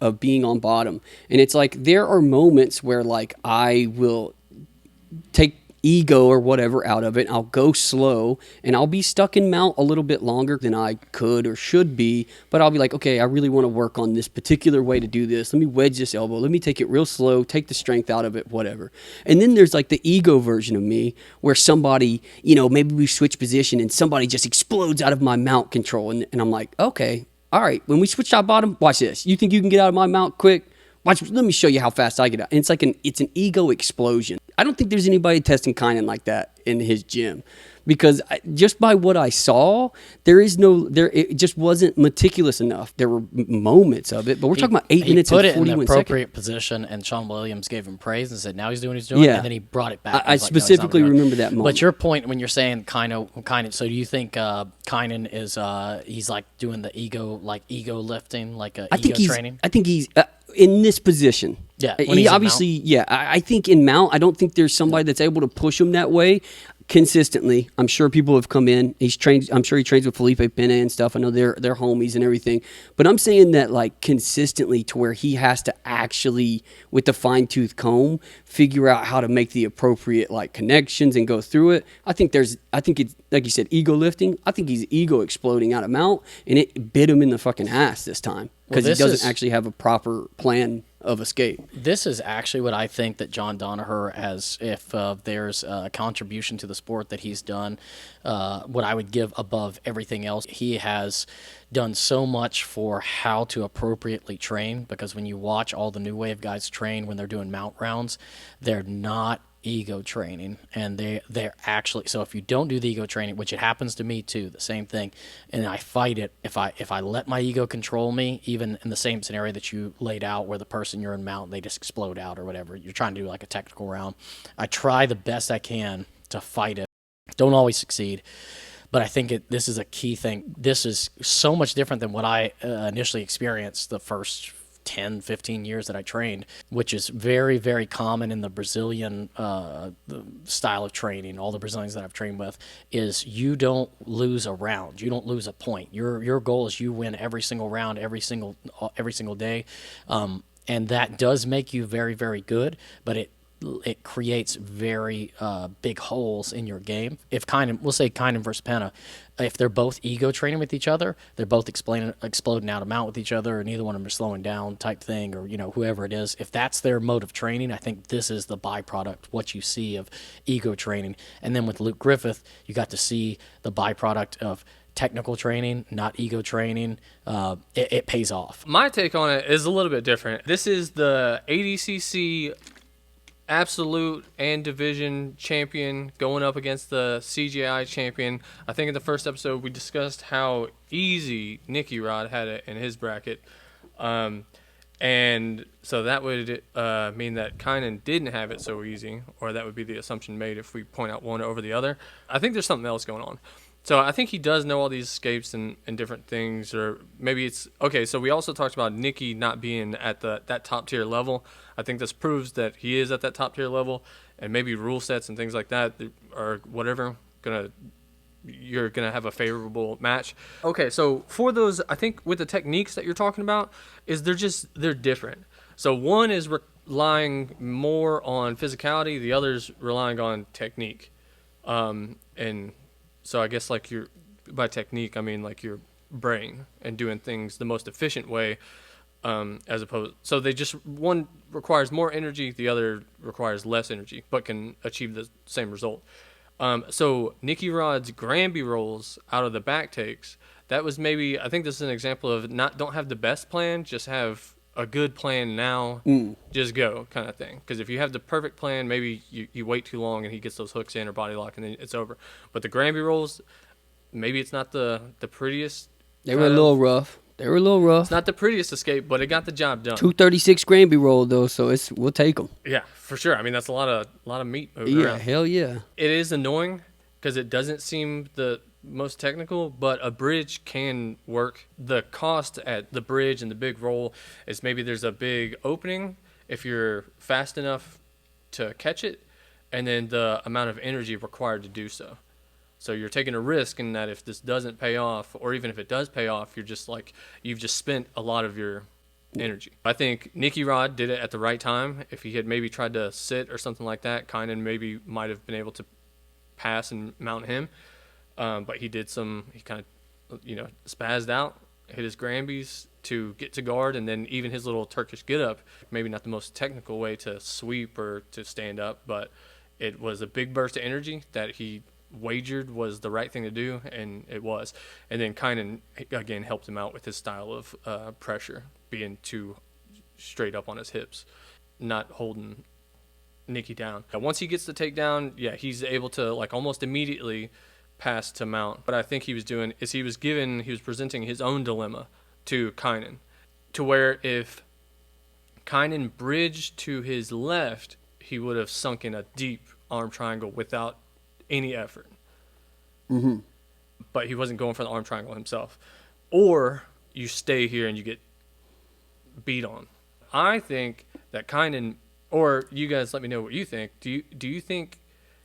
of being on bottom. And it's like, there are moments where like I will take ego or whatever out of it. I'll go slow and I'll be stuck in mount a little bit longer than I could or should be, but I'll be like, okay, I really want to work on this particular way to do this. Let me wedge this elbow. Let me take it real slow, take the strength out of it, whatever. And then there's like the ego version of me where somebody, maybe we switch position and somebody just explodes out of my mount control. And I'm like, okay, all right, when we switch top bottom, watch this. You think you can get out of my mount quick? Watch, let me show you how fast I get out. And it's like it's an ego explosion. I don't think there's anybody testing Kynan like that in his gym, because just by what I saw, it just wasn't meticulous enough. There were moments of it, but we're talking about 8 minutes and 41 seconds. He put it in the appropriate position, and Sean Williams gave him praise and said, now he's doing what he's doing, and then he brought it back. I specifically remember that moment. But your point when you're saying Kynan, so do you think Kynan is he's like doing the ego lifting, like ego training? I think he's in this position. Yeah, he obviously. Yeah, I think in mount, I don't think there's somebody that's able to push him that way consistently. I'm sure people have come in. He's trained. I'm sure he trains with Felipe Pena and stuff. I know they're homies and everything. But I'm saying that like consistently to where he has to actually, with the fine tooth comb, figure out how to make the appropriate like connections and go through it. I think it's like you said, ego lifting. I think he's ego exploding out of mount, and it bit him in the fucking ass this time because he doesn't actually have a proper plan of escape. This is actually what I think that John Danaher has, if there's a contribution to the sport that he's done, what I would give above everything else. He has done so much for how to appropriately train, because when you watch all the new wave guys train when they're doing mount rounds, they're not ego training, and they're actually, so if you don't do the ego training, which it happens to me too, the same thing, and I fight it, if I let my ego control me, even in the same scenario that you laid out where the person you're in mount, they just explode out or whatever, you're trying to do like a technical round, I try the best I can to fight it. Don't always succeed, but I think this is a key thing. This is so much different than what I initially experienced the first 10, 15 years that I trained, which is very, very common in the Brazilian the style of training. All the Brazilians that I've trained with is you don't lose a round. You don't lose a point. Your goal is you win every single round, every single day. And that does make you very, very good, but it creates very big holes in your game. If we'll say Kynan versus Penna, if they're both ego training with each other, they're both exploding out of mount with each other, and neither one of them are slowing down type thing, or whoever it is. If that's their mode of training, I think this is the byproduct, what you see of ego training. And then with Luke Griffith, you got to see the byproduct of technical training, not ego training. It pays off. My take on it is a little bit different. This is the ADCC absolute and division champion going up against the CGI champion. I think in the first episode we discussed how easy Nicky Rod had it in his bracket. And so that would mean that Kynan didn't have it so easy, or that would be the assumption made if we point out one over the other. I think there's something else going on. So I think he does know all these escapes and different things, or maybe it's okay. So we also talked about Nicky not being at that top tier level. I think this proves that he is at that top tier level, and maybe rule sets and things like that, or whatever, you're gonna have a favorable match. Okay, so for those, I think with the techniques that you're talking about, they're different. So one is relying more on physicality, the other's relying on technique, and so I guess like by technique, I mean like your brain and doing things the most efficient way, as opposed. So one requires more energy, the other requires less energy, but can achieve the same result. So Nicky Rod's Granby rolls out of the back takes, that was maybe, I think this is an example of don't have the best plan, just have a good plan now, just go kind of thing. Because if you have the perfect plan, maybe you wait too long and he gets those hooks in or body lock and then it's over. But the Granby rolls, maybe it's not the prettiest. They were a little rough. It's not the prettiest escape, but it got the job done. 236 Granby roll though, so we'll take them. Yeah, for sure. I mean, that's a lot of meat moving Yeah, around. hell yeah. It is annoying because it doesn't seem the most technical, but a bridge can work. The cost at the bridge and the big roll is maybe there's a big opening if you're fast enough to catch it, and then the amount of energy required to do so. So you're taking a risk in that if this doesn't pay off, or even if it does pay off, you've just spent a lot of your energy. I think Nicky Rod did it at the right time. If he had maybe tried to sit or something like that, Kynan maybe might have been able to pass and mount him. But he kind of, spazzed out, hit his Granbys to get to guard, and then even his little Turkish get-up, maybe not the most technical way to sweep or to stand up, but it was a big burst of energy that he wagered was the right thing to do, and it was. And then Kynan, again, helped him out with his style of pressure, being too straight up on his hips, not holding Nicky down. Once he gets the takedown, yeah, he's able to, like, almost immediately pass to mount. What I think he was doing is he was presenting his own dilemma to Kynan, to where if Kynan bridged to his left, he would have sunk in a deep arm triangle without any effort. Mm-hmm. But he wasn't going for the arm triangle himself. Or you stay here and you get beat on. I think that Kynan, or you guys let me know what you think. Do you think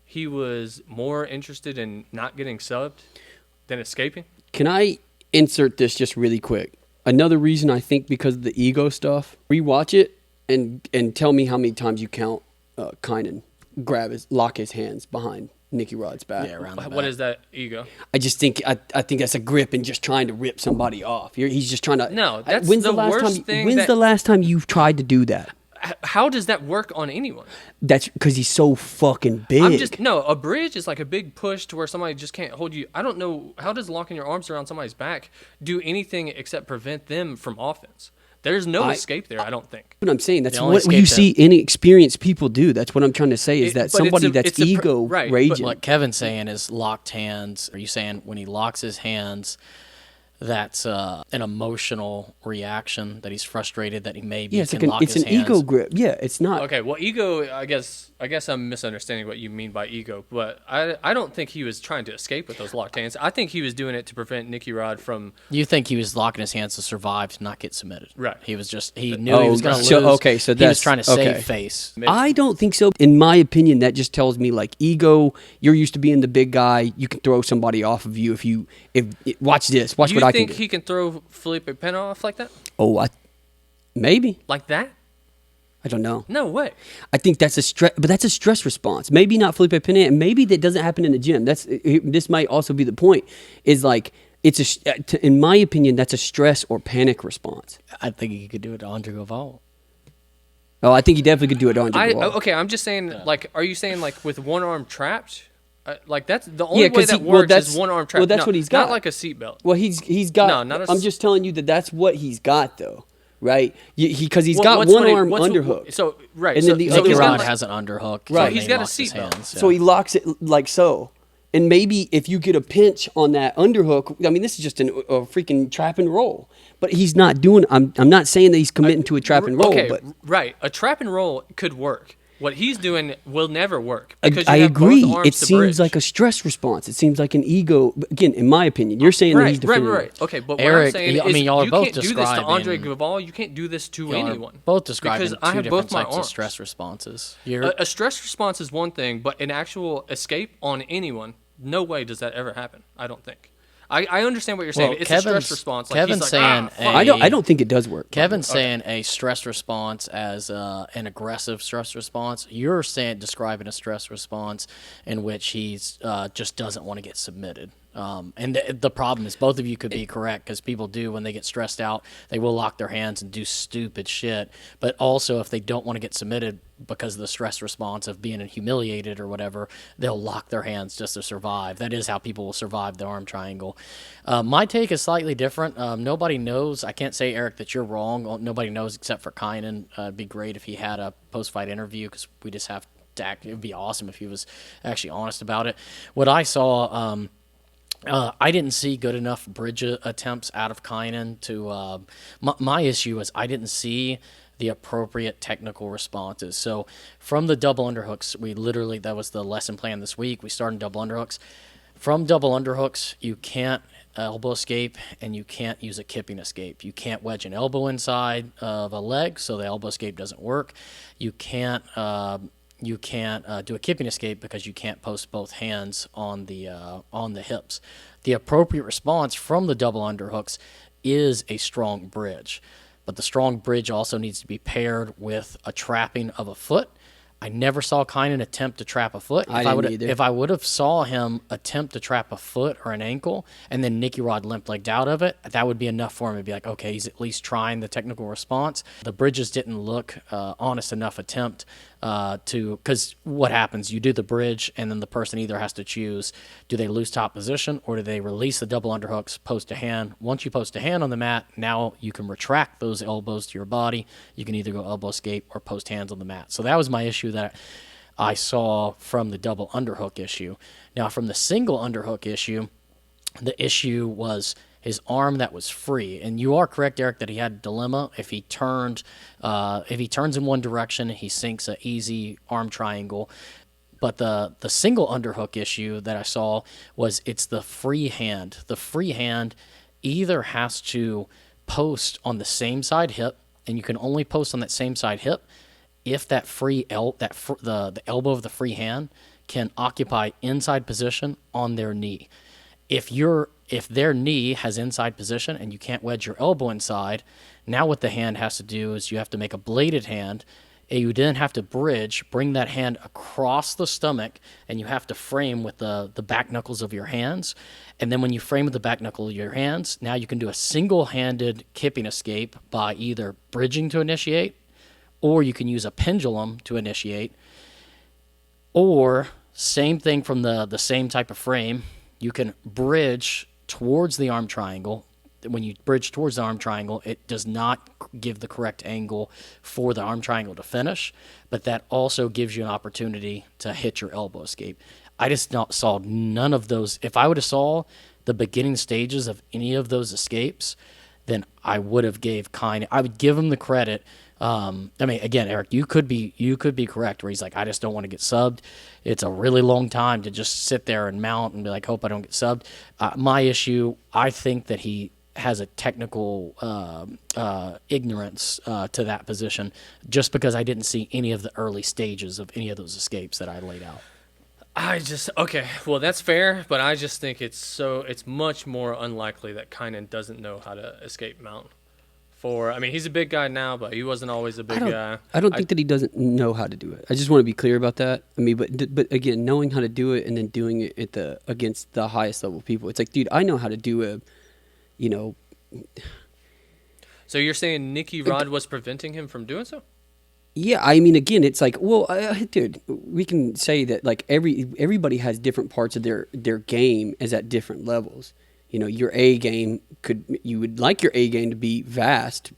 he was more interested in not getting subbed than escaping? Can I insert this just really quick? Another reason I think because of the ego stuff. Rewatch it and tell me how many times you count Kynan lock his hands behind Nicky Rod's back. Yeah, around the back. What is that ego? I just think I think that's a grip and just trying to rip somebody off. He's just trying to. No, that's when's the last worst time, thing When's that- the last time you've tried to do that? How does that work on anyone? That's because he's so fucking big. A bridge is like a big push to where somebody just can't hold you. I don't know, how does locking your arms around somebody's back do anything except prevent them from offense? There's no escape there, I don't think. What I'm saying, that's what you see inexperienced people do. That's what I'm trying to say, is that somebody that's ego raging. What Kevin's saying is locked hands. Are you saying when he locks his hands, that's an emotional reaction, that he's frustrated, that he maybe can lock his hands? It's an ego grip. Yeah, it's not. Okay, well, ego, I guess I'm misunderstanding what you mean by ego, but I don't think he was trying to escape with those locked hands. I think he was doing it to prevent Nicky Rod from... You think he was locking his hands to survive, to not get submitted. Right. He knew he was going to lose. So he was trying to save face. I don't think so. In my opinion, that just tells me, like, ego, you're used to being the big guy, you can throw somebody off of you watch this, watch what I can do. You think he can throw Felipe Pena off like that? Oh, maybe. Like that? I don't know. No way. I think that's a stress, but that's a stress response. Maybe not Felipe Pena, and maybe that doesn't happen in the gym. This might also be the point. Is like in my opinion, that's a stress or panic response. I think he could do it to Andre Galval. Oh, I think he definitely could do it to Andre Galval. Okay, I'm just saying. Like, are you saying like with one arm trapped? Like that's the only way that works is one arm trapped. Well, that's what he's got. Not like a seatbelt. Well, he's got. No, not I'm just telling you that's what he's got, though. Right, because he's got one arm underhook. So right, and then the other rod has an underhook. Right, so he's got a seatbelt. So he locks it like so. And maybe if you get a pinch on that underhook, I mean, this is just a freaking trap and roll. But he's not doing. I'm not saying that he's committing to a trap and roll. Okay, but right, a trap and roll could work. What he's doing will never work. I agree. It seems like a stress response. It seems like an ego. Again, in my opinion, you're saying that he's defending. Right. Okay, but Eric, what I'm saying is y'all are you both can't do this to Andre Galval. You can't do this to anyone. Both describing because I have both my types arms. of stress responses. A stress response is one thing, but an actual escape on anyone, no way does that ever happen. I don't think. I understand what you're saying. It's a stress response. Like Kevin's saying I don't think it does work. Kevin's saying a stress response as an aggressive stress response. You're describing a stress response in which he's just doesn't want to get submitted. And the problem is both of you could be correct, because people do, when they get stressed out, they will lock their hands and do stupid shit. But also, if they don't want to get submitted because of the stress response of being humiliated or whatever, they'll lock their hands just to survive. That is how people will survive the arm triangle. My take is slightly different. Nobody knows. I can't say, Eric, that you're wrong. Nobody knows except for Kynan. It'd be great if he had a post-fight interview, because we just have to act. It would be awesome if he was actually honest about it. What I saw... I didn't see good enough bridge attempts out of Kynan to. My issue is I didn't see the appropriate technical responses. So from the double underhooks, that was the lesson plan this week. We started double underhooks. From double underhooks, you can't elbow escape and you can't use a kipping escape. You can't wedge an elbow inside of a leg, so the elbow escape doesn't work. You can't do a kipping escape because you can't post both hands on the hips. The appropriate response from the double underhooks is a strong bridge, but the strong bridge also needs to be paired with a trapping of a foot. I never saw Kynan attempt to trap a foot. If I would have saw him attempt to trap a foot or an ankle, and then Nicky Rod limp-legged out of it, that would be enough for him to be like, okay, he's at least trying the technical response. The bridges didn't look honest enough attempt because what happens? You do the bridge, and then the person either has to choose, do they lose top position, or do they release the double underhooks, post a hand? Once you post a hand on the mat, now you can retract those elbows to your body. You can either go elbow escape or post hands on the mat. So that was my issue that I saw from the double underhook issue. Now, from the single underhook issue, the issue was his arm that was free. And you are correct, Eric, that he had a dilemma. If he turns in one direction, he sinks an easy arm triangle. But the single underhook issue that I saw was it's the free hand. The free hand either has to post on the same side hip, and you can only post on that same side hip if that the elbow of the free hand can occupy inside position on their knee. If their knee has inside position and you can't wedge your elbow inside, now what the hand has to do is you have to make a bladed hand. And you then have to bring that hand across the stomach, and you have to frame with the back knuckles of your hands. And then when you frame with the back knuckle of your hands, now you can do a single-handed kipping escape by either bridging to initiate or you can use a pendulum to initiate, or same thing from the same type of frame, you can bridge towards the arm triangle. When you bridge towards the arm triangle, it does not give the correct angle for the arm triangle to finish, but that also gives you an opportunity to hit your elbow escape. I just saw none of those. If I would have saw the beginning stages of any of those escapes, then I would have I would give him the credit. I mean, again, Eric, you could be correct where he's like, I just don't want to get subbed. It's a really long time to just sit there and mount and be like, hope I don't get subbed. My issue, I think that he has a technical ignorance to that position, just because I didn't see any of the early stages of any of those escapes that I laid out. Okay, well, that's fair, but I just think it's much more unlikely that Kynan doesn't know how to escape mount. I mean, he's a big guy now, but he wasn't always a big guy. I don't think that he doesn't know how to do it. I just want to be clear about that. I mean, but again, knowing how to do it and then doing it against the highest level people, it's like, dude, I know how to do a, you know. So you're saying Nicky Rod was preventing him from doing so? Yeah, I mean, again, it's like, well, dude, we can say that like everybody has different parts of their game is at different levels. You know, your A game you would like your A game to be vast,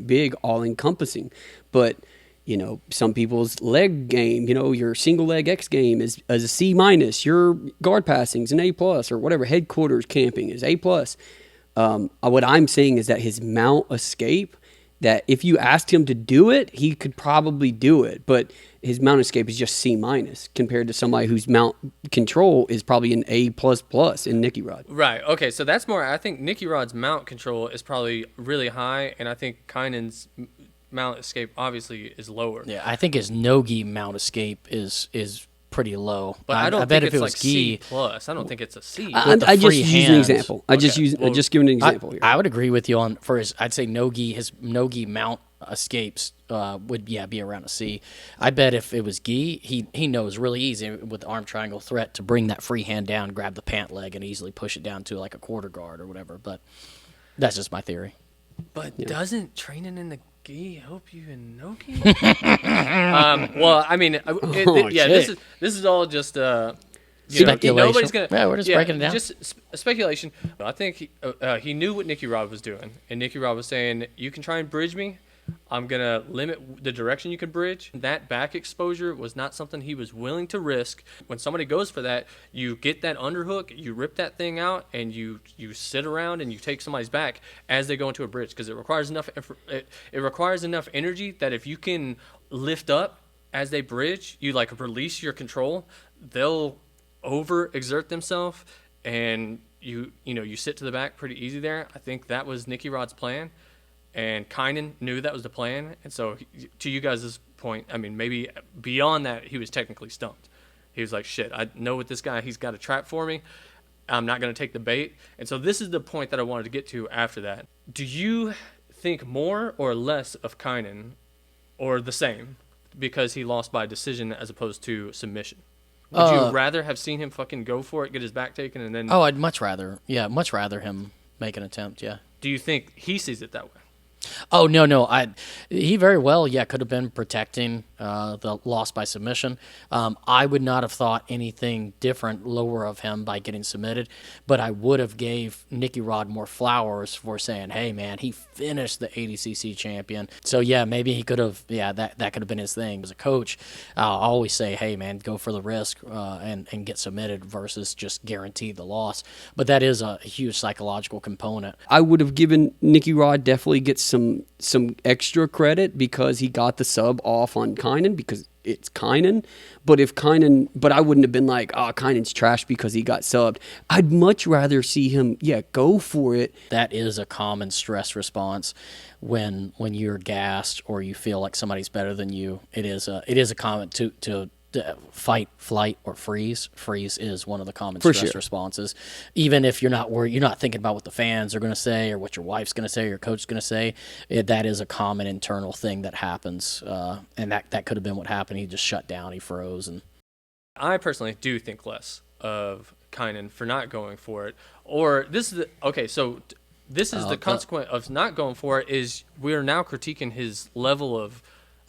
big, all encompassing, but you know, some people's leg game, you know, your single leg X game is as a C minus, your guard passing is an A plus, or whatever headquarters camping is A plus. What I'm saying is that his mount escape, that if you asked him to do it, he could probably do it, but his mount escape is just C minus compared to somebody whose mount control is probably an A plus plus in Nicky Rod. Right. Okay. So that's more. I think Nicky Rod's mount control is probably really high, and I think Kynan's mount escape obviously is lower. Yeah, I think his no-gi mount escape is pretty low. But I don't think it's like C plus. I don't think it's a C. I just use an example. I just giving an example here. I would agree with you on I'd say his no-gi mount escapes would be around a C. I bet if it was gi, he knows really easy with the arm triangle threat to bring that free hand down, grab the pant leg, and easily push it down to like a quarter guard or whatever. But that's just my theory. But doesn't training in the gi help you in no gi? Well, I mean, this is all just speculation. Nobody's gonna. Yeah, we're just breaking it down. Just speculation. I think he knew what Nicky Rod was doing, and Nicky Rod was saying, "You can try and bridge me. I'm gonna limit the direction you can bridge." That back exposure was not something he was willing to risk. When somebody goes for that, you get that underhook, you rip that thing out, and you sit around and you take somebody's back as they go into a bridge, because it requires enough energy that if you can lift up as they bridge, you like release your control, they'll overexert themselves, and you sit to the back pretty easy there. I think that was Nicky Rod's plan. And Kynan knew that was the plan. And so, to you guys' point, I mean, maybe beyond that, he was technically stumped. He was like, shit, I know with this guy, he's got a trap for me. I'm not going to take the bait. And so this is the point that I wanted to get to after that. Do you think more or less of Kynan, or the same, because he lost by decision as opposed to submission? Would you rather have seen him fucking go for it, get his back taken, and then... Oh, I'd much rather him make an attempt, yeah. Do you think he sees it that way? Oh, no. He very well, could have been protecting the loss by submission. I would not have thought anything different, lower of him by getting submitted, but I would have gave Nicky Rod more flowers for saying, hey, man, he finished the ADCC champion. So, maybe he could have, that could have been his thing. As a coach, I'll always say, hey, man, go for the risk and get submitted versus just guarantee the loss. But that is a huge psychological component. I would have given Nicky Rod definitely get some extra credit because he got the sub off on Kynan because it's Kynan. But I wouldn't have been like, oh, Kynan's trash because he got subbed. I'd much rather see him, go for it. That is a common stress response when you're gassed or you feel like somebody's better than you. It is a common to fight, flight, or freeze. Freeze is one of the common stress responses. Even if you're not worried, you're not thinking about what the fans are going to say or what your wife's going to say or your coach is going to say. That is a common internal thing that happens, and that could have been what happened. He just shut down. He froze. And I personally do think less of Kynan for not going for it. Or this is the consequence of not going for it is we are now critiquing his level of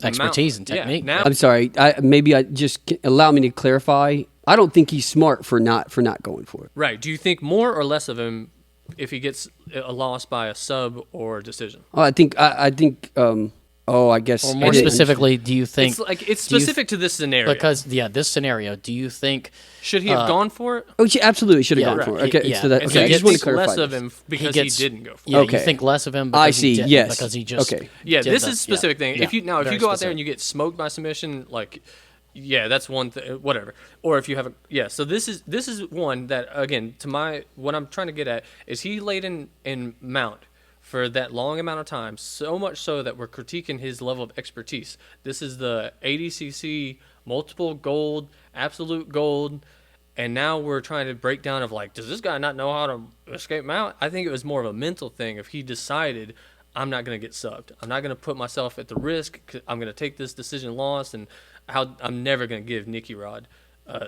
expertise and technique. Yeah, now, I'm sorry. Maybe I just allow me to clarify. I don't think he's smart for not going for it. right. Do you think more or less of him if he gets a loss by a sub or decision? Oh, I think. I guess. Or I more didn't specifically, do you think It's specific to this scenario. because this scenario, do you think Should he have gone for it? Oh, she absolutely should have Yeah, gone right. for it. Okay, Yeah. so that. And Okay, so I you just want to think clarify less of this. him because gets- he didn't go for it. Yeah, Okay. you think less of him because I he see. didn't, Yes. because he just Okay. Yeah, did this the- is a specific thing. yeah, If you very go out there and specific. you get smoked by submission, like, yeah, that's one thing. Whatever. Or if you have so this is one that, again, what I'm trying to get at is he laid in mount for that long amount of time, so much so that we're critiquing his level of expertise. This is the ADCC multiple gold, absolute gold. And now we're trying to break down of like, does this guy not know how to escape mount? I think it was more of a mental thing. If he decided, I'm not going to get subbed, I'm not going to put myself at the risk, I'm going to take this decision loss, and I'm never going to give Nicky Rod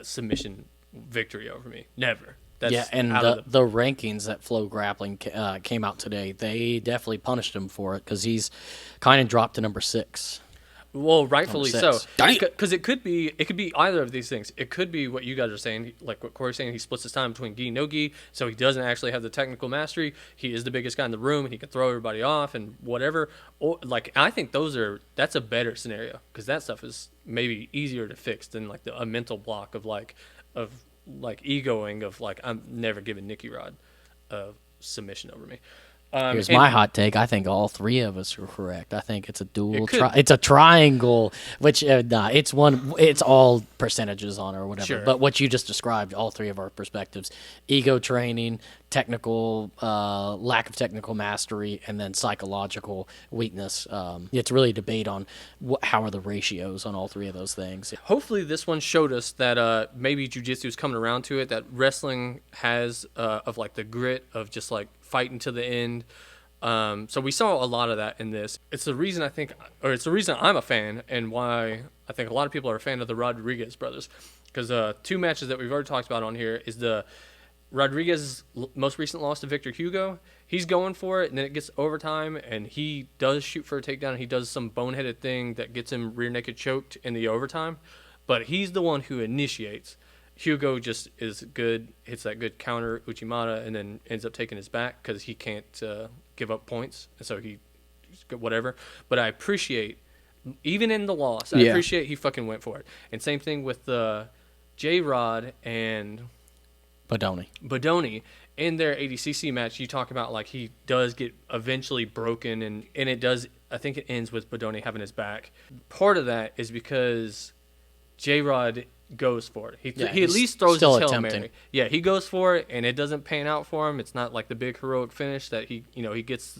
submission victory over me. Never. That's yeah, and out of the rankings that Flow Grappling came out today, they definitely punished him for it because he's kind of dropped to number 6. Well, rightfully Number so. 6. Because it could be either of these things. It could be what you guys are saying, like what Corey's saying. He splits his time between gi, no gi, so he doesn't actually have the technical mastery. He is the biggest guy in the room, and he can throw everybody off and whatever. Or like, I think that's a better scenario because that stuff is maybe easier to fix than like a mental block of egoing of like, I'm never giving Nicky Rod a submission over me. Here's and- my hot take. I think all three of us are correct. I think it's a dual. It could. It's a triangle, which it's one. It's all percentages on it or whatever. Sure. But what you just described, all three of our perspectives: ego training, technical lack of technical mastery, and then psychological weakness. It's really a debate on how are the ratios on all three of those things. Hopefully this one showed us that maybe jiu-jitsu is coming around to it, that wrestling has of like the grit of just like fighting to the end. So we saw a lot of that in this. It's the reason I'm a fan, and why I think a lot of people are a fan of the Rodriguez brothers, because 2 matches that we've already talked about on here is the Rodriguez's most recent loss to Victor Hugo. He's going for it, and then it gets overtime, and he does shoot for a takedown, and he does some boneheaded thing that gets him rear naked choked in the overtime. But he's the one who initiates. Hugo just is good, hits that good counter Uchimata, and then ends up taking his back because he can't give up points, and so he whatever. But I appreciate, even in the loss, I appreciate he fucking went for it. And same thing with J-Rod and Bodoni in their ADCC match. You talk about like he does get eventually broken, and it does. I think it ends with Bodoni having his back. Part of that is because J-Rod goes for it. He at least throws his Hail Mary. Yeah, he goes for it, and it doesn't pan out for him. It's not like the big heroic finish that he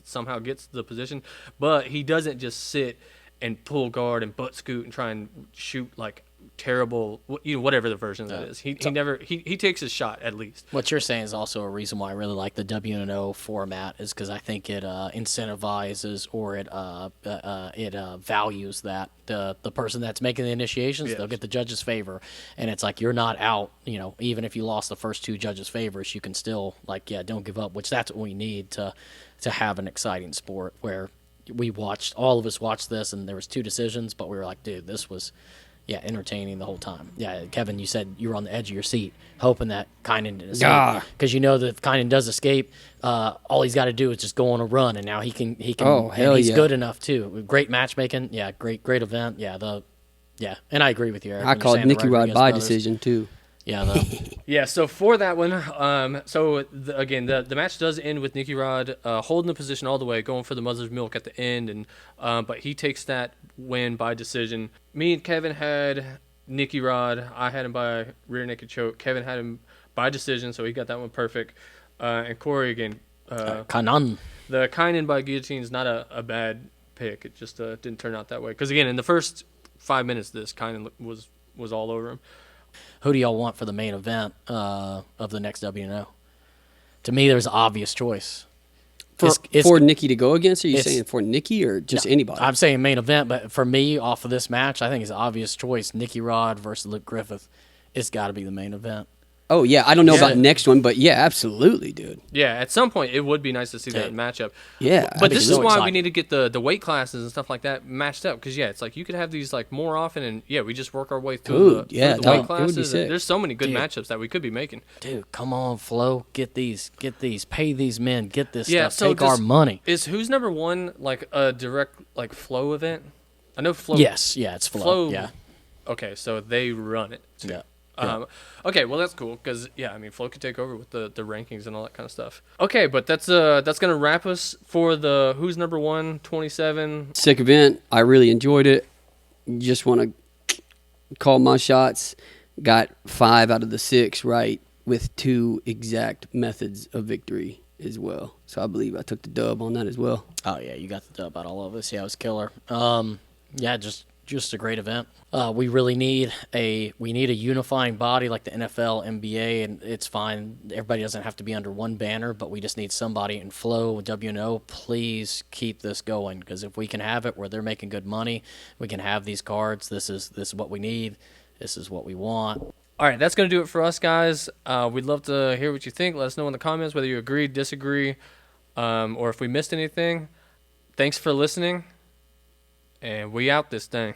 somehow gets the position, but he doesn't just sit and pull guard and butt scoot and try and shoot like terrible, whatever the version of that is. He takes his shot at least. What you're saying is also a reason why I really like the WNO format, is because I think it incentivizes, or it values that the person that's making the initiations, they'll get the judge's favor, and it's like you're not out. Even if you lost the first 2 judges' favors, you can still don't give up. Which that's what we need to have an exciting sport where all of us watched this, and there was 2 decisions, but we were like, dude, this was. Yeah, entertaining the whole time. Yeah, Kevin, you said you were on the edge of your seat, hoping that Kynan didn't escape. Because you know that if Kynan does escape, all he's got to do is just go on a run, and now he can. Oh, hell he's yeah. good enough too. Great matchmaking. Yeah, great event. Yeah, and I agree with you, Eric. I called Nicky Rod by decision too. Yeah, Yeah, so for that one, again, the match does end with Nicky Rod holding the position all the way, going for the mother's milk at the end, and but he takes that win by decision. Me and Kevin had Nicky Rod. I had him by rear naked choke. Kevin had him by decision, so he got that one perfect. And Corey, again, Kynan. the Kynan by guillotine is not a bad pick. It just didn't turn out that way. Because, again, in the first 5 minutes of this, Kynan was all over him. Who do y'all want for the main event of the next WNO? To me, there's an obvious choice. For Nicky to go against? Are you saying for Nicky or just anybody? I'm saying main event, but for me, off of this match, I think it's an obvious choice. Nicky Rod versus Luke Griffith. It's got to be the main event. Oh yeah, I don't know Yeah. about next one, but yeah, absolutely, dude. Yeah, at some point it would be nice to see that Dude. matchup. Yeah, But this is so why we excited. need to get the weight classes and stuff like that matched up. Because yeah, it's like you could have these like more often, and yeah, we just work our way through Dude, yeah, the that weight would- it would be classes. sick. There's so many good Dude. matchups that we could be making. Dude, come on, Flo. Get these. Pay these men. Get this Yeah, stuff. so Take our does- money. Is who's number one like a direct like flow event? I know flow. Yes, yeah, it's Flo. Flow. Yeah, Okay, so they run it. Too. yeah. Okay, well that's cool because yeah, I mean Flo could take over with the rankings and all that kind of stuff. Okay, but that's gonna wrap us for the who's number one 27. Sick event. I really enjoyed it. Just want to call my shots. Got 5 out of the 6 right with 2 exact methods of victory as well. So I believe I took the dub on that as well. Oh yeah, you got the dub out all of us. Yeah, it was killer. Yeah, just a great event. We really need a unifying body like the NFL, NBA, and it's fine. Everybody doesn't have to be under one banner, but we just need somebody in Flow, WNO. Please keep this going because if we can have it where they're making good money, we can have these cards. This is what we need. This is what we want. All right, that's going to do it for us, guys. We'd love to hear what you think. Let us know in the comments whether you agree, disagree, or if we missed anything. Thanks for listening, and we out this thing.